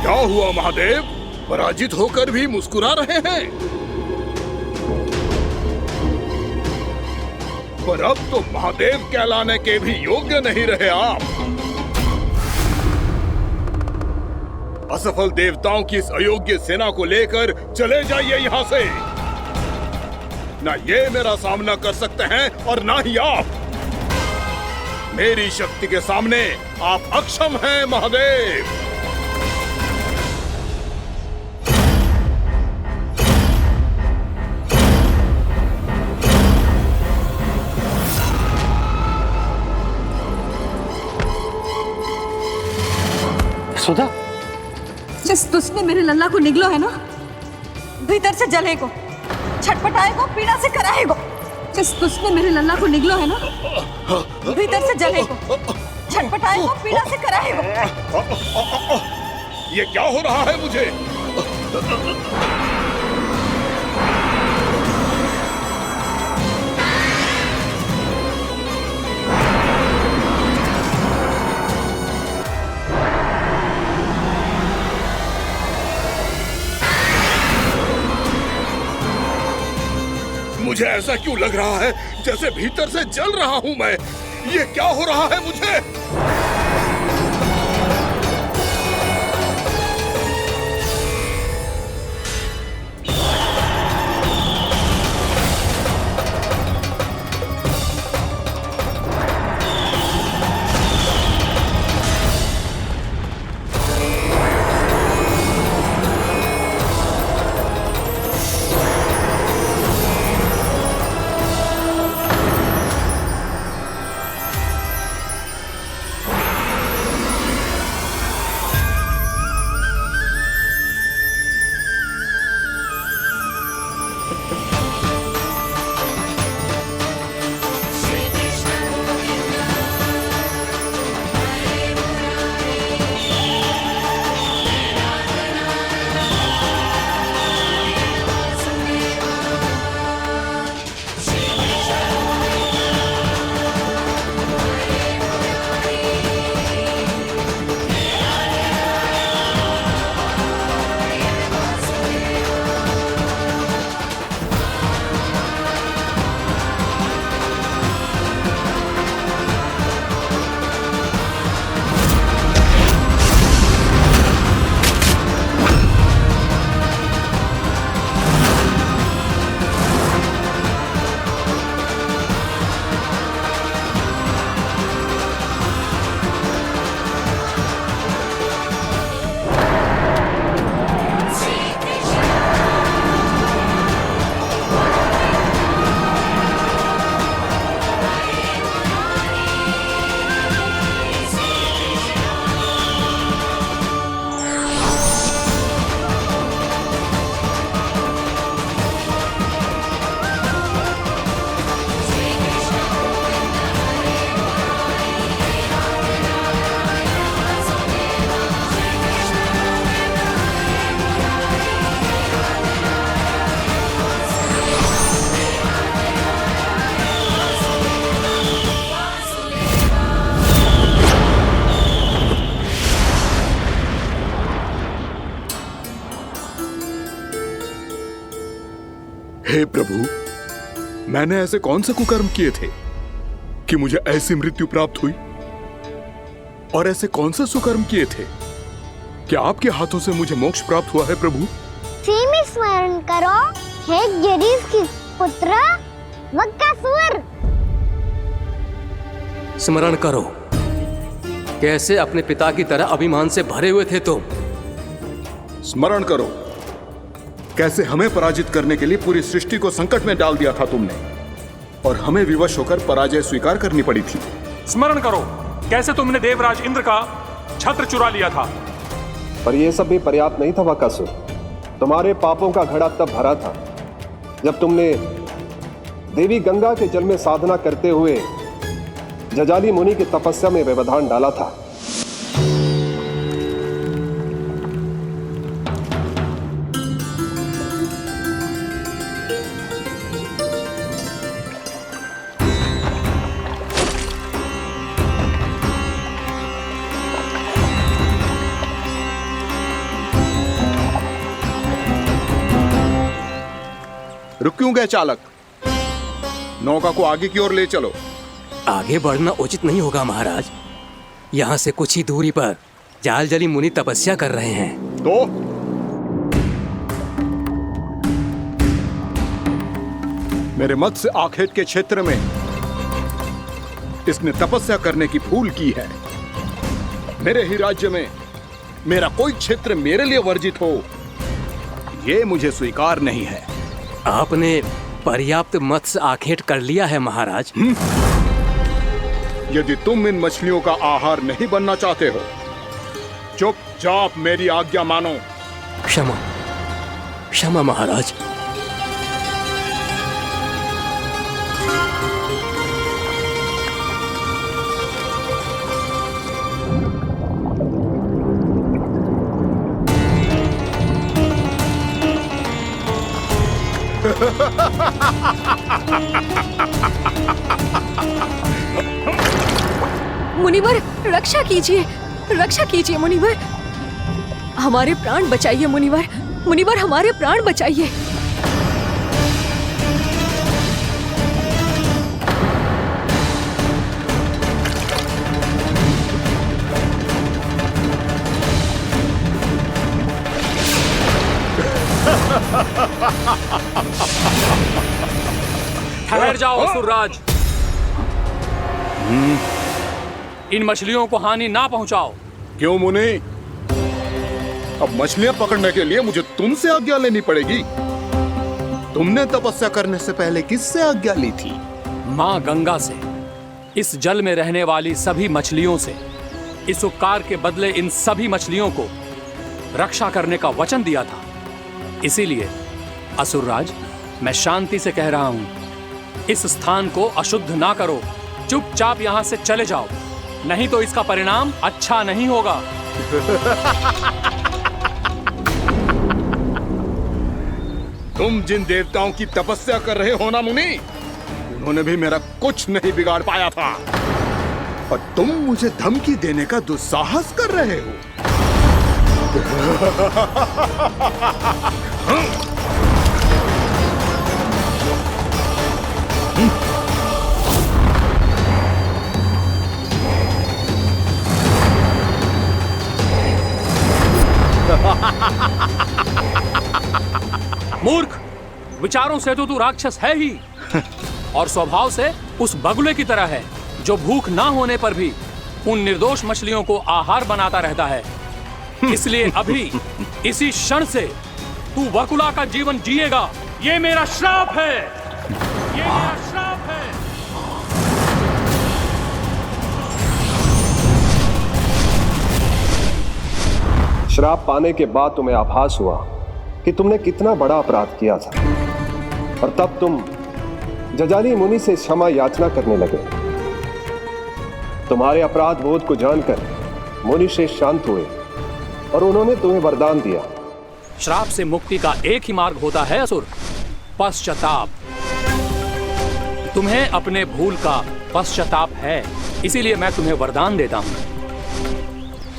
क्या हुआ महादेव, पराजित होकर भी मुस्कुरा रहे हैं? पर अब तो महादेव कहलाने के भी योग्य नहीं रहे आप। असफल देवताओं की इस अयोग्य सेना को लेकर चले जाइए यहाँ से। ना ये मेरा सामना कर सकते हैं और ना ही आप। मेरी शक्ति के सामने आप अक्षम हैं महादेव। सुधा, जिस दुष्ट ने मेरे लल्ला को निगलो है ना, भीतर से जलेगो, छटपटाएगो, पीड़ा से कराएगो। जिस दुष्ट ने मेरे लल्ला को निगलो है ना, भीतर से जलेगो, छटपटाएगो, पीड़ा से कराएगो। ये क्या हो रहा है मुझे? मुझे ऐसा क्यों लग रहा है जैसे भीतर से जल रहा हूं मैं? ये क्या हो रहा है मुझे? हे प्रभु, मैंने ऐसे कौन से कुकर्म किए थे कि मुझे ऐसी मृत्यु प्राप्त हुई? और ऐसे कौन से सुकर्म किए थे कि आपके हाथों से मुझे मोक्ष प्राप्त हुआ है प्रभु? में स्मरण करो, हे जरीफ की पुत्र वक्कासुर। स्मरण करो, कैसे अपने पिता की तरह अभिमान से भरे हुए थे तुम। स्मरण करो, कैसे हमें पराजित करने के लिए पूरी सृष्टि को संकट में डाल दिया था तुमने, और हमें विवश होकर पराजय स्वीकार करनी पड़ी थी। स्मरण करो, कैसे तुमने देवराज इंद्र का छत्र चुरा लिया था। पर यह सब भी पर्याप्त नहीं था वक्कासुर। तुम्हारे पापों का घड़ा तब भरा था जब तुमने देवी गंगा के जल में साधना करते हुए जजाली मुनि की तपस्या में व्यवधान डाला था। रुक क्यों गए चालक? नौका को आगे की ओर ले चलो। आगे बढ़ना उचित नहीं होगा महाराज। यहाँ से कुछ ही दूरी पर जालजली मुनि तपस्या कर रहे हैं। तो मेरे मत्स्य आखेट के क्षेत्र में इसने तपस्या करने की भूल की है। मेरे ही राज्य में मेरा कोई क्षेत्र मेरे लिए वर्जित हो, ये मुझे स्वीकार नहीं है। आपने पर्याप्त मत्स्य आखेट कर लिया है महाराज। यदि तुम इन मछलियों का आहार नहीं बनना चाहते हो, चुपचाप मेरी आज्ञा मानो। क्षमा, क्षमा महाराज। मुनिवर, रक्षा कीजिए, रक्षा कीजिए मुनिवर। हमारे प्राण बचाइए मुनिवर, मुनिवर हमारे प्राण बचाइए। ठहर जाओ असुरराज। इन मछलियों को हानि ना पहुंचाओ। क्यों मुनि? अब मछलियां पकड़ने के लिए मुझे तुमसे आज्ञा लेनी पड़ेगी। तुमने तपस्या करने से पहले किससे आज्ञा ली थी? माँ गंगा से, इस जल में रहने वाली सभी मछलियों से। इस उपकार के बदले इन सभी मछलियों को रक्षा करने का वचन दिया था। इसीलिए असुरराज, मैं शांति से कह रहा हूं, इस स्थान को अशुद्ध ना करो। चुपचाप यहां से चले जाओ, नहीं तो इसका परिणाम अच्छा नहीं होगा। तुम जिन देवताओं की तपस्या कर रहे हो ना मुनि, उन्होंने भी मेरा कुछ नहीं बिगाड़ पाया था, और तुम मुझे धमकी देने का दुस्साहस कर रहे हो। मूर्ख, विचारों से तो तू राक्षस है ही, और स्वभाव से उस बगुले की तरह है जो भूख ना होने पर भी उन निर्दोष मछलियों को आहार बनाता रहता है। इसलिए अभी इसी क्षण से तू वकुला का जीवन जिएगा। ये मेरा श्राप है, ये मेरा श्राप है। श्राप पाने के बाद तुम्हें आभास हुआ कि तुमने कितना बड़ा अपराध किया था, और तब तुम जजाली मुनि से क्षमा याचना करने लगे। तुम्हारे अपराध बोध को जानकर मुनि श्रेष्ठ शांत हुए और उन्होंने तुम्हें वरदान दिया। श्राप से मुक्ति का एक ही मार्ग होता है असुर, पश्चाताप। तुम्हें अपने भूल का पश्चाताप है, इसीलिए मैं तुम्हें वरदान देता हूं।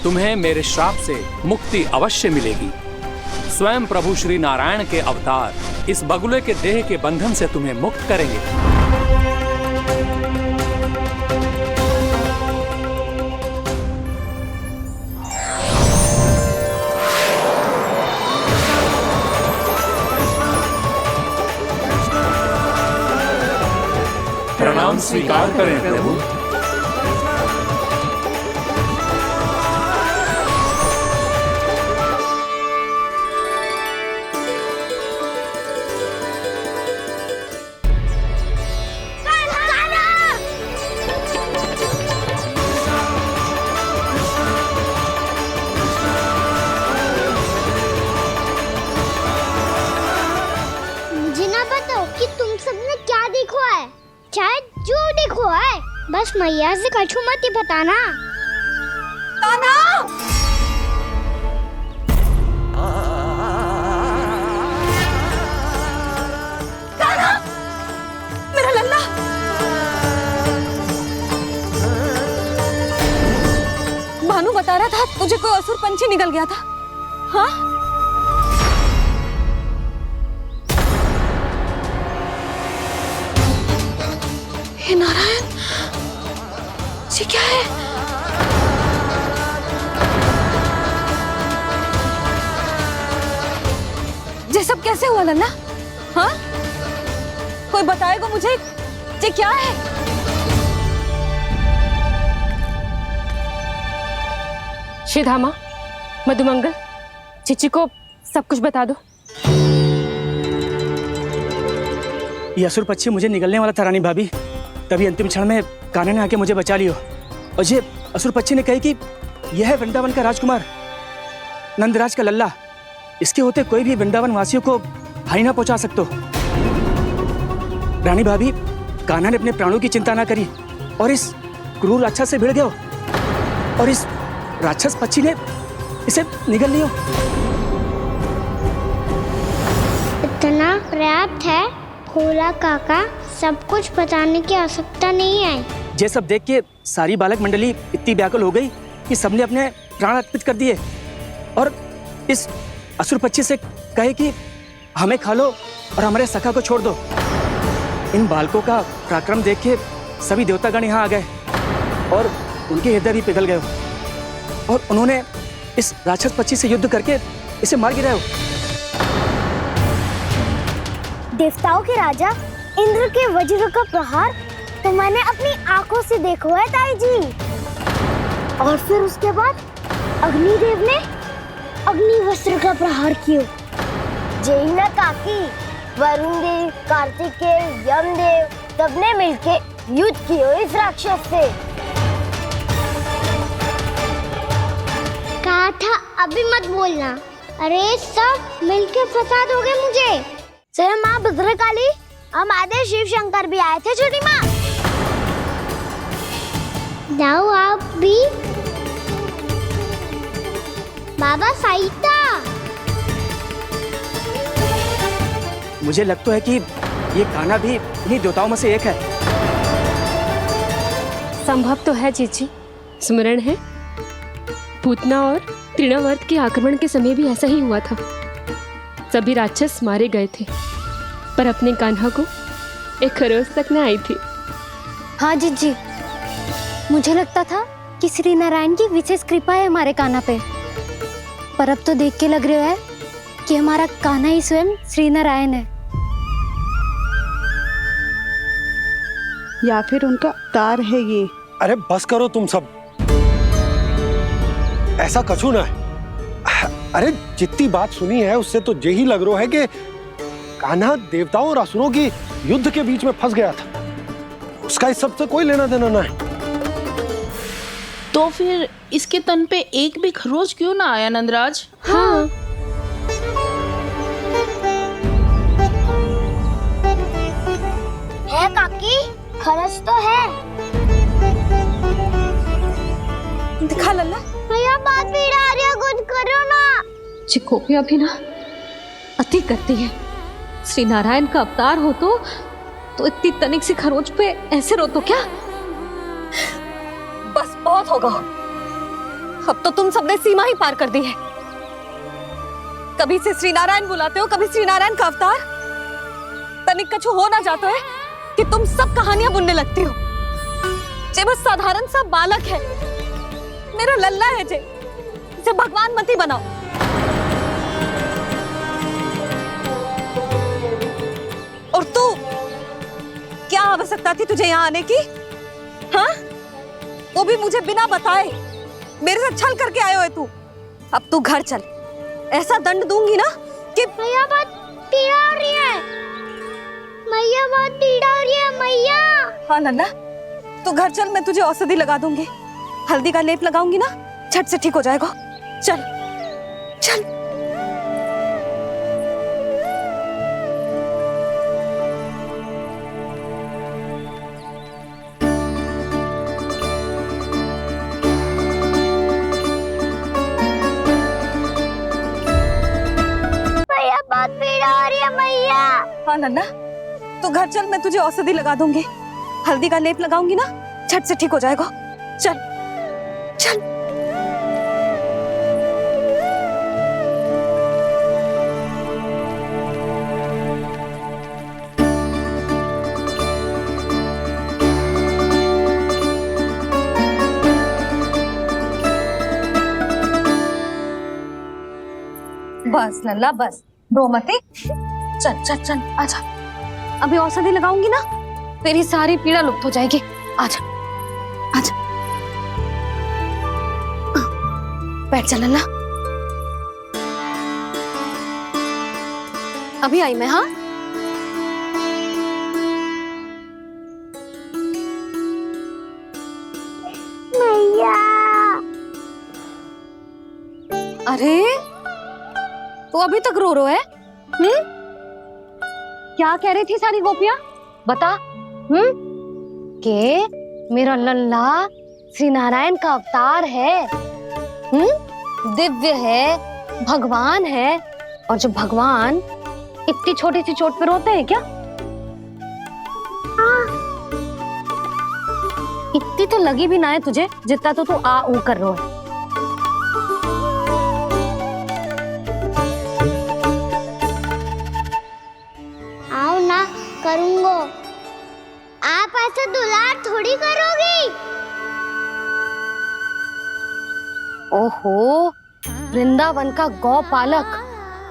तुम्हें मेरे श्राप से मुक्ति अवश्य मिलेगी। स्वयं प्रभु श्री नारायण के अवतार इस बगुले के देह के बंधन से तुम्हें मुक्त करेंगे। प्रणाम स्वीकार करें प्रभु। बस मैया से कछु मत ही बताना। ताना! ताना! मेरा लल्ला! भानु बता रहा था तुझे कोई असुर पंछी निकल गया था। हाँ? हे नारायण, ये क्या है? ये सब कैसे हुआ लल्ला? हाँ, कोई बताएगा मुझे ये क्या है? श्रीधामा, मधुमंगल, चिची को सब कुछ बता दो। ये असुर पक्षी मुझे निगलने वाला था रानी भाभी, तभी अंतिम क्षण में कान्हा ने आके मुझे बचा लियो। और ये असुर पक्षी ने कही कि यह है वृंदावन का राजकुमार, नंदराज का लल्ला। इसके होते कोई भी वृंदावन वासियों को हानि ना पहुंचा सकते। रानी भाभी, कान्हा ने अपने प्राणों की चिंता ना करी और इस क्रूर राक्षस से भिड़ गयो और इस राक्षस पक्षी ने इसे निगल लियो। इतना पर्याप्त है भोला काका, सब कुछ बताने की आवश्यकता नहीं है। ये सब देख के सारी बालक मंडली इतनी व्याकुल हो गई कि सबने अपने प्राण अर्पित कर दिए और इस असुर पक्षी से कहे कि हमें खा लो और हमारे सखा को छोड़ दो। इन बालकों का पराक्रम देख के सभी देवतागण यहाँ आ गए और उनके हृदय भी पिघल गए और उन्होंने इस राक्षस पक्षी से युद्ध करके इसे मार गिराया। देवताओं के राजा इंद्र के वज्र का प्रहार तो मैंने अपनी आंखों से देखा है ताई जी। और फिर उसके बाद अग्निदेव ने अग्निवस्त्र का प्रहार किया। जय ना काकी, वरुण देव, कार्तिकेय, यमदेव सबने मिलके युद्ध किया इस राक्षस से। कहा था अभी मत बोलना। अरे सब मिलके फंसा दोगे मुझे। जय माँ भद्रकाली, हमारे शिव शंकर भी आए थे छोटी माँ। जाओ आप भी। बाबा साईता, मुझे लगता है कि ये कान्हा भी इन्हीं देवताओं में से एक है। संभव तो है चीची। स्मरण है, पूतना और तृणावर्त के आक्रमण के समय भी ऐसा ही हुआ था। सभी राक्षस मारे गए थे, पर अपने कान्हा को एक खरोच तक न आई थी। हाँ जीजी, मुझे लगता था कि श्री नारायण की विशेष कृपा है हमारे कान्हा पे, पर अब तो देख के लग रहा है कि हमारा कान्हा ही स्वयं श्री नारायण है। या फिर उनका अवतार है ये। अरे बस करो तुम सब, ऐसा कछु ना है। अरे जितनी बात सुनी है उससे तो यही लग रहा है कि कान्हा देवताओं और असुरों की युद्ध के बीच में फंस गया था। उसका इस सब से कोई लेना देना ना है। तो फिर इसके तन पे एक भी खरोच क्यों ना आया नंदराज? हाँ, है काकी, खरच तो है। दिखा लल्ला। भैया बात पीड़ा आ रही है, कुछ करो ना। चिकोपिया भी ना अति करती है। श्री नारायण का अवतार हो तो इतनी तनिक सी खरोच पे ऐसे रो तो क्या? बस बहुत होगा। अब तो तुम सबने सीमा ही पार कर दी है। कभी से श्री नारायण बुलाते हो, कभी श्री नारायण का अवतार। तनिक कछु हो ना जाता है कि तुम सब कहानियां बुनने लगती हो। जे बस साधारण सा बालक है, मेरा लल्ला है जे भगवान मती बनाओ। और तू, क्या आवश्यकता थी तुझे यहाँ आने की? हाँ, वो भी मुझे बिना बताए मेरे से छल करके आए हो तू। अब तू घर चल, ऐसा दंड दूंगी ना कि मैया बहुत पीड़ा हो रही है। मैया बहुत पीड़ा हो रही है मैया। हाँ नन्ना, तू घर चल, मैं तुझे औषधि लगा दूंगी। हल्दी का लेप लगाऊंगी ना, झट से ठीक हो जाएगा। चल चल। मैया बहुत पीड़ा हो रही है मैया। हाँ नन्ना, तू घर चल, मैं तुझे औषधि लगा दूंगी। हल्दी का लेप लगाऊंगी ना, झट से ठीक हो जाएगा। चल चल। बस लल्ला बस, रो मते। चल चल चल आजा, अभी औषधि लगाऊंगी ना, तेरी सारी पीड़ा लुप्त हो जाएगी। आजा आजा, बैठ जा लल्ला। अभी आई मैं। हाँ मैया। अरे तो अभी तक रो है? क्या कह रही थी सारी गोपियां, बता। के मेरा लल्ला श्री नारायण का अवतार है, दिव्य है, भगवान है। और जो भगवान इतनी छोटी सी चोट पे रोते हैं क्या? इतनी तो लगी भी ना है तुझे जितना तो तू आ ऊ कर रो है। आओ ना करूंगो, आप ऐसे दुलार थोड़ी करोगी। ओहो, वृंदावन का गौपालक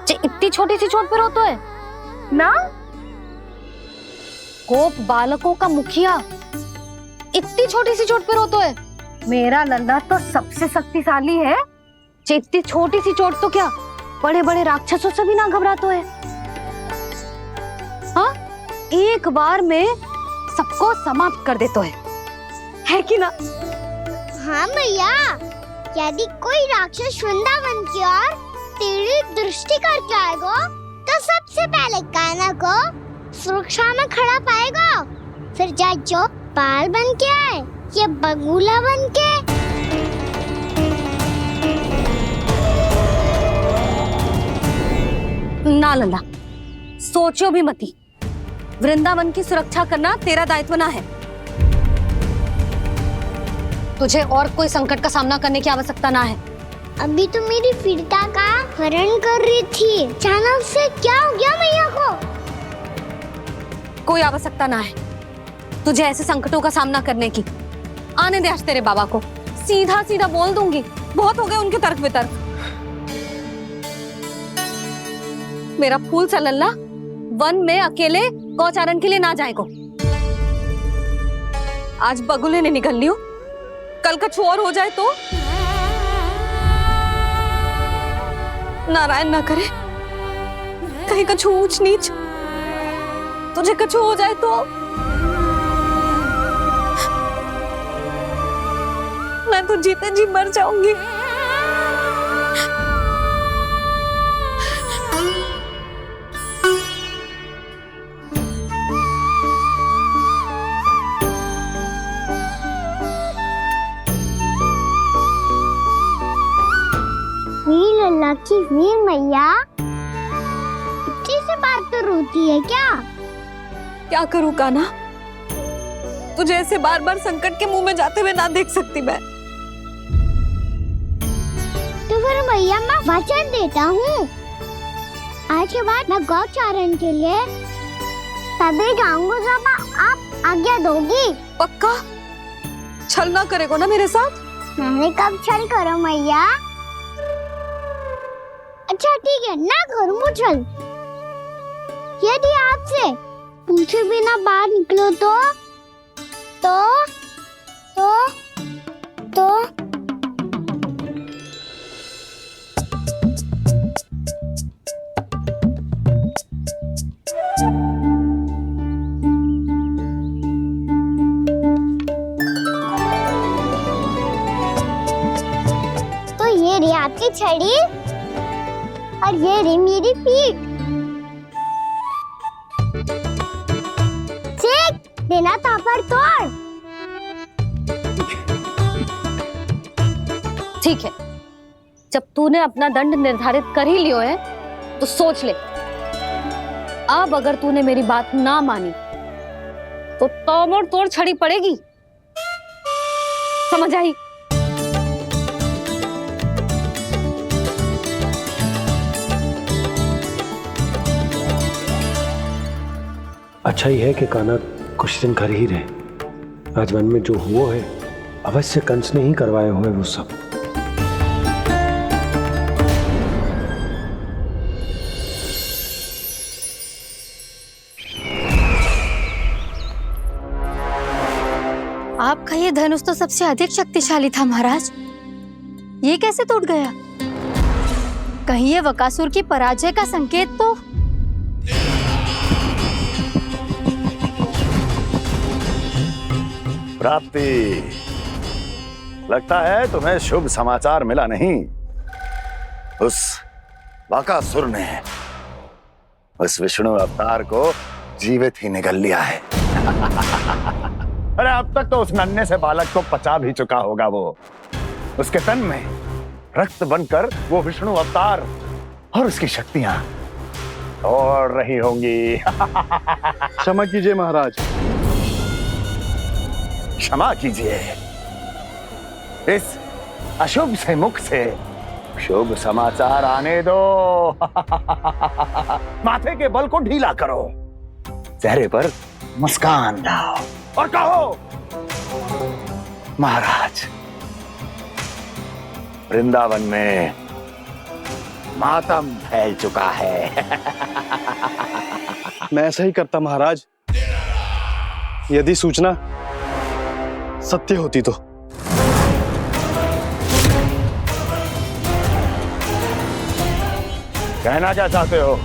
जो इतनी छोटी सी चोट पे रोता है ना, गोप बालकों का मुखिया इतनी छोटी सी चोट पे रोता है। मेरा लल्ला तो सबसे शक्तिशाली है, जो इतनी छोटी सी चोट तो क्या बड़े बड़े राक्षसों से भी ना घबराता है। हाँ, एक बार में सबको समाप्त कर देता है कि ना? हाँ मैया, यदि कोई राक्षस वृंदावन की ओर तेरी दृष्टि करके आएगा तो सबसे पहले कान्हा को सुरक्षा में खड़ा पाएगा, फिर चाहे जो बाल बन के आए या बगुला बन के। ना लल्ला, सोचो भी मती, वृंदावन की सुरक्षा करना तेरा दायित्व ना है। तुझे और कोई संकट का सामना करने की आवश्यकता ना है। अभी तो मेरी पीड़िता का हरण कर रही थी, अचानक से क्या हो गया मैया को? कोई आवश्यकता ना है तुझे ऐसे संकटों का सामना करने की। आने दे आज तेरे बाबा को, सीधा सीधा बोल दूंगी। बहुत हो गए उनके तर्क वितर्क। मेरा फूल सा लल्ला वन में अकेले गौचारण के लिए ना जाए को। आज बगुले ने निकल लियो, कल कछु और हो जाए तो नारायण ना करे, कहीं कछु ऊंच नीच तुझे कछु हो जाए तो मैं तो जीते जी मर जाऊंगी। मेरी लल्ला की वीर मैया इतनी से बात तो रोती है क्या? क्या करूं कान्हा, तुझे ऐसे बार बार संकट के मुंह में जाते हुए ना देख सकती मैं। तो फिर मैया मैं वचन देता हूँ, आज के बाद मैं गौचारण के लिए तभी जाऊंगा जब आप आज्ञा दोगी। पक्का? छल ना करेगा ना मेरे साथ? मैंने कब छल करो मैया? अच्छा ठीक है, ना करूँ छल। यदि आपसे पूछे बिना बाहर निकलो तो ये रही आपकी छड़ी और ये रही मेरी पीठ। देना तापर तोड़। ठीक है, जब तूने अपना दंड निर्धारित कर ही लियो है तो सोच ले, अब अगर तूने मेरी बात ना मानी तो तोड़ तोड़ छड़ी पड़ेगी, समझ आई? अच्छा ही है कि कान्हा कुछ दिन घर ही रहे। आज वन में जो हुआ है अवश्य कंस ने ही करवाए हुए वो सब। आपका ये धनुष तो सबसे अधिक शक्तिशाली था महाराज, ये कैसे टूट गया? कहीं ये बकासुर की पराजय का संकेत तो? प्राप्ति, लगता है तुम्हें शुभ समाचार मिला नहीं। उस बकासुर ने उस विष्णु अवतार को जीवित ही निगल लिया है। अरे अब तक तो उस नन्हे से बालक को पचा भी चुका होगा वो। उसके तन में रक्त बनकर वो विष्णु अवतार और उसकी शक्तियां और रही होंगी। क्षमा कीजिए महाराज। क्षमा कीजिए, इस अशुभ से मुख से शुभ समाचार आने दो। माथे के बल को ढीला करो, चेहरे पर मुस्कान लाओ और कहो, महाराज, वृंदावन में मातम फैल चुका है। मैं ऐसा ही करता महाराज, यदि सूचना सत्य होती तो। कहना क्या चाहते हो?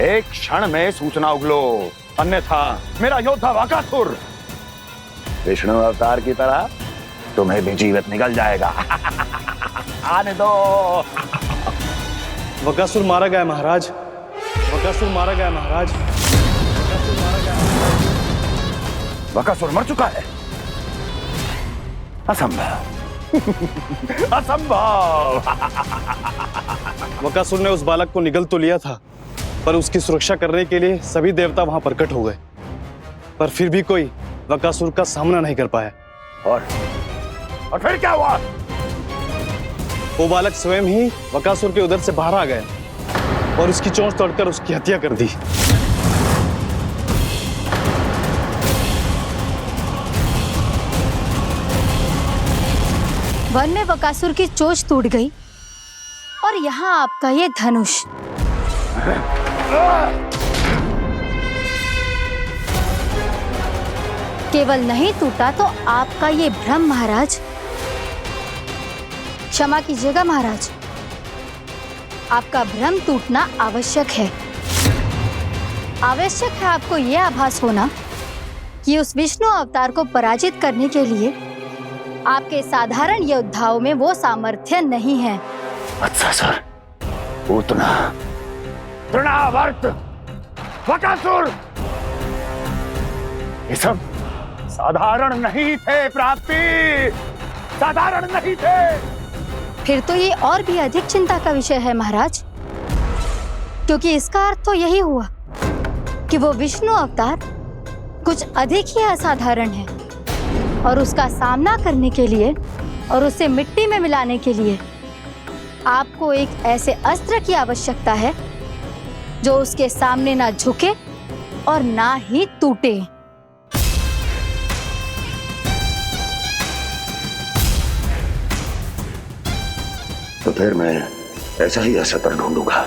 एक क्षण में सूचना उगलो, अन्यथा मेरा योद्धा बकासुर विष्णु अवतार की तरह तुम्हें भी जीवित निकल जाएगा। आने दो। बकासुर मारा गया महाराज, बकासुर मारा गया महाराज, बकासुर मारा गया। बकासुर मर चुका है? असंभव। असंभव। बकासुर ने उस बालक को निगल तो लिया था, पर उसकी सुरक्षा करने के लिए सभी देवता वहां प्रकट हो गए, पर फिर भी कोई बकासुर का सामना नहीं कर पाया। और फिर क्या हुआ? वो बालक स्वयं ही बकासुर के उदर से बाहर आ गया और उसकी चोंच तोड़कर उसकी हत्या कर दी। वन में बकासुर की चोंच टूट गई और यहाँ आपका ये धनुष। केवल नहीं टूटा तो आपका ये भ्रम महाराज। क्षमा कीजिएगा महाराज, आपका भ्रम टूटना आवश्यक है। आवश्यक है आपको यह आभास होना कि उस विष्णु अवतार को पराजित करने के लिए आपके साधारण योद्धाओं में वो सामर्थ्य नहीं है। अच्छा सर, पूतना, तृणावर्त, बकासुर, ये सब साधारण नहीं थे प्राप्ति, साधारण नहीं थे। फिर तो ये और भी अधिक चिंता का विषय है महाराज, क्योंकि इसका अर्थ तो यही हुआ कि वो विष्णु अवतार कुछ अधिक ही असाधारण है और उसका सामना करने के लिए और उसे मिट्टी में मिलाने के लिए आपको एक ऐसे अस्त्र की आवश्यकता है जो उसके सामने ना झुके और ना ही टूटे। तो फिर मैं ऐसा ही अस्त्र ढूंढूंगा,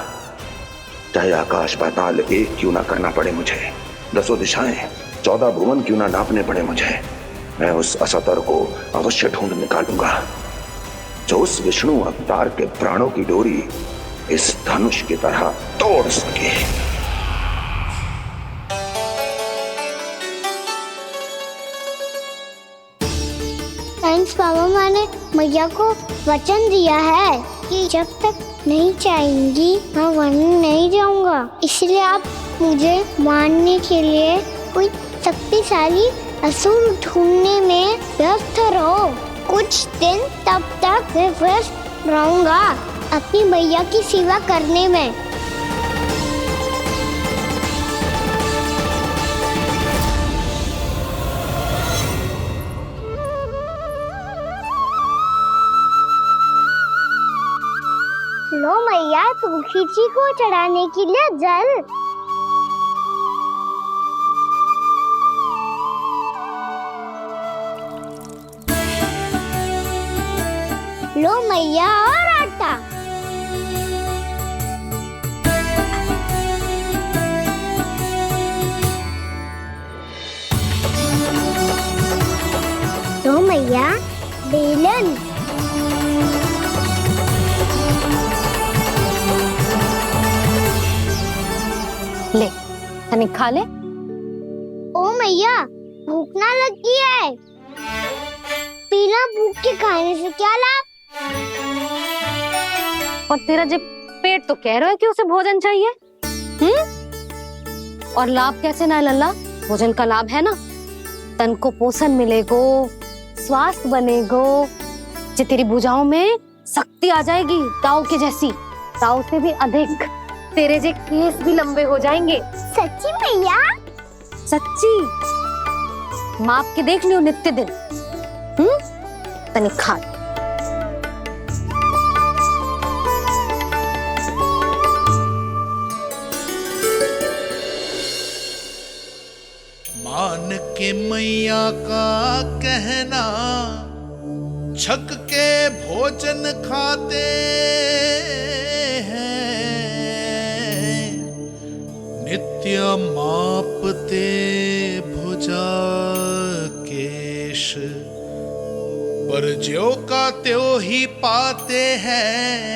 चाहे आकाश पाताल एक क्यों ना करना पड़े मुझे, 10 दिशाएं 14 भुवन क्यों ना नापने पड़े मुझे। मैं उस अस्त्र को अवश्य ढूंढ निकालूंगा जो उस विष्णु अवतार के प्राणों की डोरी इस धनुष की तरह तोड़ सके। साइंस बाबा ने मैया को वचन दिया है कि जब तक नहीं चाहेंगी मैं वन नहीं जाऊंगा, इसलिए आप मुझे मारने के लिए कोई शक्तिशाली असुर ढूंढने में व्यस्त रहो। कुछ दिन तब तक मैं व्यस्त रहूंगा अपनी मैया की सेवा करने में। लो मैया, तुलसी जी को चढ़ाने के लिए जल। लो मैया, और आटा। मैया, बेलन। ले, तनिक खा ले। ओ मैया, भूख ना लगी है। बिना भूख के खाने से क्या लाभ? और तेरा जब पेट तो कह रहा है कि उसे भोजन चाहिए, और लाभ कैसे ना लल्ला? भोजन का लाभ है ना, तन को पोषण मिलेगो, स्वास्थ्य बनेगो, जे तेरी भुजाओं में शक्ति आ जाएगी, ताऊ के जैसी, ताऊ से भी अधिक। तेरे जे केस भी लंबे हो जाएंगे। सच्ची मैया? सच्ची। माप के देख लियो नित्य दिन। तनिक खा। मान के मैया का कहना, छक के भोजन खाते हैं, नित्य मापते भुजा केश, पर ज्यों का त्यों ही पाते हैं।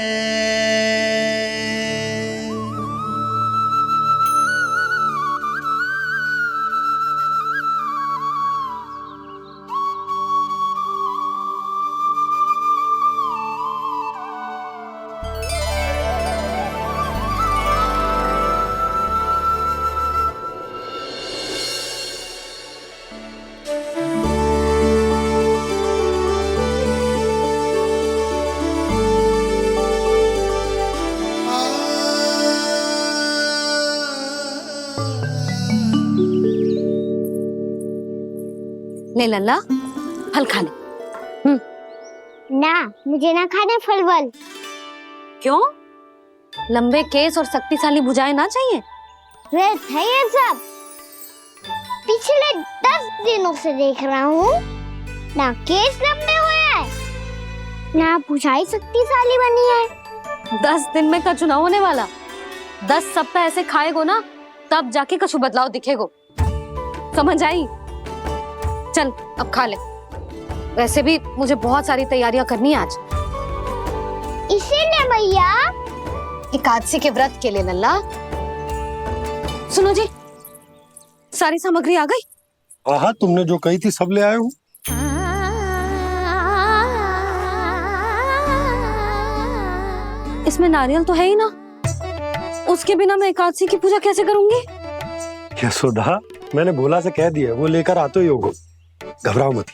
ले लल्ला, फल खा ले। ना, मुझे ना खाने फल वल। क्यों? लंबे केस और शक्तिशाली भुजाएं ना चाहिए? व्यर्थ है ये सब। पिछले 10 दिनों से देख रहा हूँ, ना केस लंबे हुए हैं, ना भुजाएं शक्तिशाली बनी है। 10 दिन में कछु ना होने वाला। 10 सप्ताह ऐसे खाएगो ना, तब जाके कछु बदलाव दिखेगो। समझ आई? चल अब खा ले। वैसे भी मुझे बहुत सारी तैयारियां करनी है आज। इसीलिए मैया, एकादशी के व्रत के लिए लल्ला। सुनो जी, सारी सामग्री आ गई? हाँ, तुमने जो कही थी सब ले आए हूँ। इसमें नारियल तो है ही ना, उसके बिना मैं एकादशी की पूजा कैसे करूंगी? यशोदा, मैंने भोला से कह दिया, वो लेकर आते ही होगा। घबराओ मत।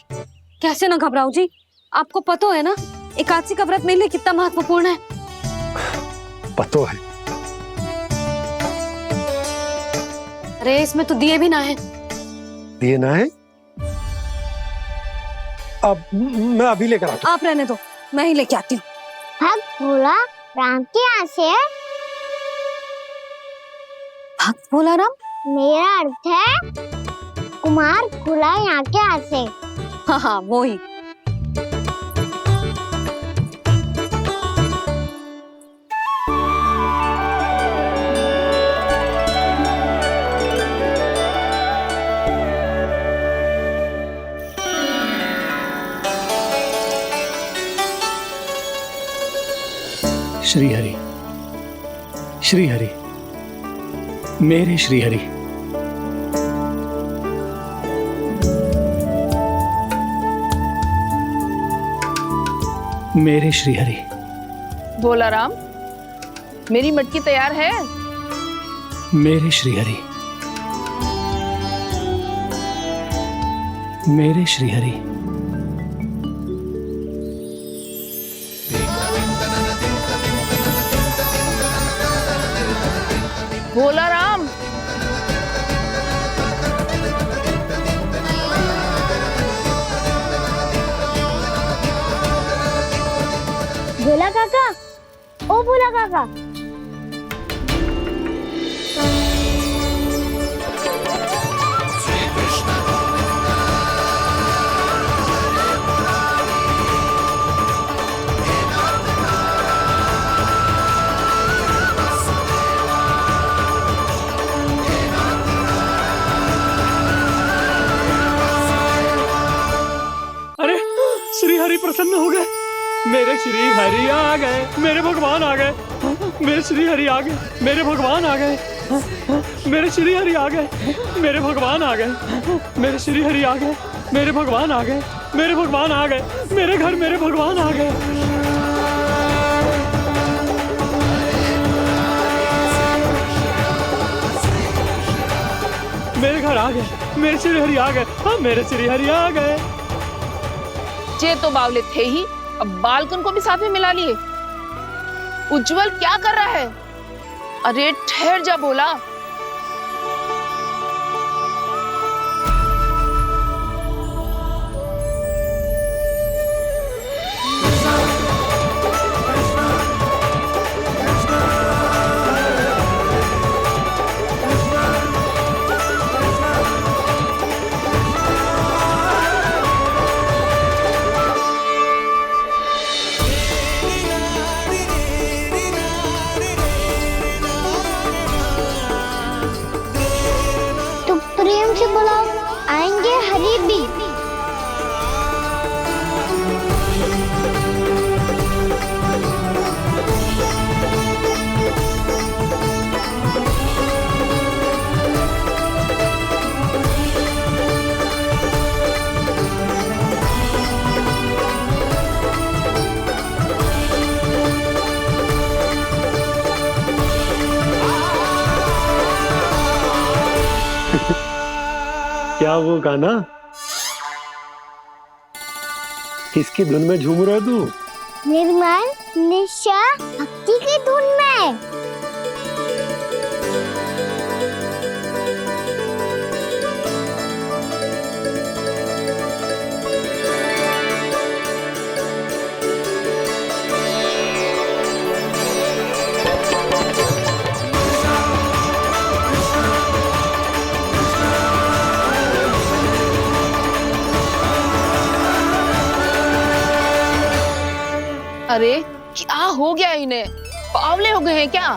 कैसे ना घबराओ जी, आपको पता है ना एकादशी का व्रत मेरे लिए कितना महत्वपूर्ण है। पता है। अरे इसमें तो दिए भी ना है। दिए ना है? अब मैं अभी लेकर आता हूँ। आप रहने दो, मैं ही लेके आती हूँ। भक्त भोला राम के यहाँ से है? भक्त भोला राम? मेरा अर्थ है कुमार भोला यहाँ के यहाँ से। हाँ हाँ, वो ही। श्री हरि, श्री हरि, मेरे श्री हरि। मेरे श्री हरि। भोला राम, मेरी मटकी तैयार है? मेरे श्री हरि, मेरे श्री हरि। भोला राम, भोला काका, ओ भोला काका। अरे हरि प्रसन्न हो गए। मेरे श्री हरि आ गए, मेरे भगवान आ गए। मेरे श्री हरि आ गए, मेरे भगवान आ गए। मेरे श्री हरि आ गए, मेरे भगवान आ गए। मेरे श्री हरि आ गए, मेरे भगवान आ गए। मेरे भगवान आ गए, मेरे घर मेरे भगवान आ गए। मेरे घर आ गए, मेरे श्री हरि आ गए। हाँ, मेरे श्री हरि आ गए। जे तो बावले थे ही, अब बालकन को भी साथ में मिला लिए। उज्जवल क्या कर रहा है? अरे ठहर जा बोला। प्रेम से बुलाओ, आएंगे हरि भी। क्या वो गाना? किसकी धुन में झूम रहा तू? निर्मल निशा भक्ति की धुन में। अरे क्या हो गया इन्हें? बावले हो गए हैं क्या?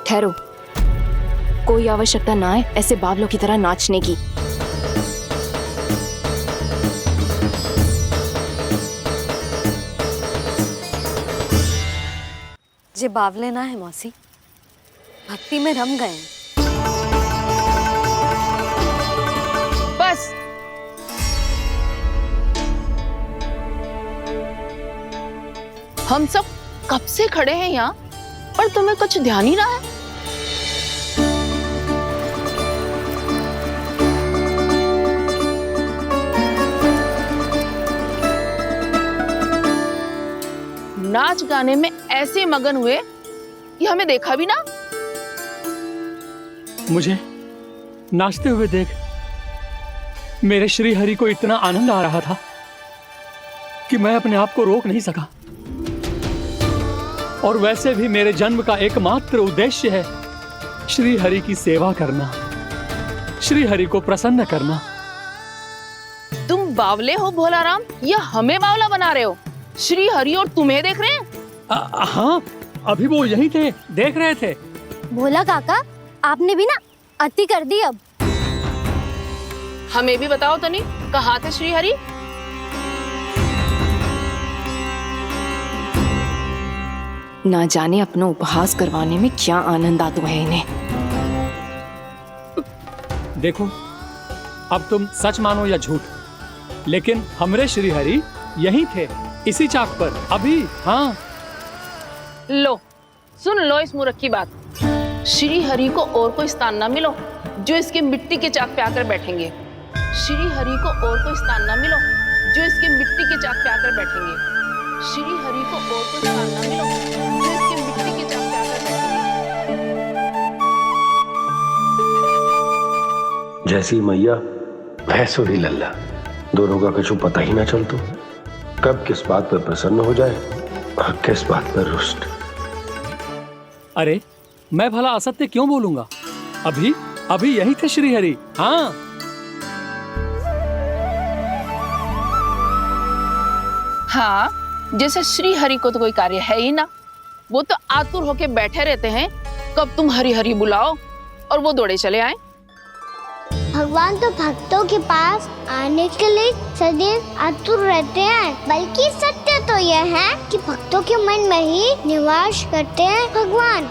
ठहरो, कोई आवश्यकता ना है ऐसे बावलों की तरह नाचने की। जे बावले ना है मौसी, भक्ति में रम गए हैं। बस हम सब कब से खड़े हैं यहाँ, पर तुम्हें कुछ ध्यान ही रहा है। नाच गाने में ऐसे मगन हुए कि हमें देखा भी ना। मुझे नाचते हुए देख मेरे श्री हरि को इतना आनंद आ रहा था कि मैं अपने आप को रोक नहीं सका। और वैसे भी मेरे जन्म का एकमात्र उद्देश्य है श्री हरि की सेवा करना, श्री हरि को प्रसन्न करना। तुम बावले हो भोलाराम, या हमें बावला बना रहे हो? श्री हरि और तुम्हें देख रहे हैं? हाँ, अभी वो यही थे, देख रहे थे। भोला काका, आपने भी ना अति कर दी। अब हमें भी बताओ तनी, कहाँ थे श्री हरि? ना जाने अपना उपहास करवाने में क्या आनंद आता है इन्हें। देखो, अब तुम सच मानो या झूठ, लेकिन हमरे श्री हरि यहीं थे, इसी चाक पर अभी। हाँ, लो सुन लो इस मूर्ख की बात। श्री हरि को और कोई स्थान ना मिलो जो इसके मिट्टी के चाक पे आकर बैठेंगे। श्री हरि को और कोई स्थान ना मिलो जो इसके मिट्टी के चाक पे आकर बैठेंगे। श्री हरि को और कोई स्थान ना मिलो जो इसके मिट्टी के चाक पे आकर बैठेंगे। जैसी मैया भैंसुरी लल्ला, दोनों का कुछ पता ही ना चलतो। कब किस बात पर प्रसन्न हो जाए और किस बात पर रुष्ट। अरे मैं भला असत्य क्यों बोलूंगा? अभी अभी यही थे श्री हरि। हाँ, हाँ, जैसे श्री हरि को तो कोई कार्य है ही ना। वो तो आतुर होके बैठे रहते हैं कब तुम हरि हरि बुलाओ और वो दौड़े चले आए। भगवान तो भक्तों के पास आने के लिए सदैव आतुर रहते हैं। बल्कि सत्य तो यह है कि भक्तों के मन में ही निवास करते हैं भगवान।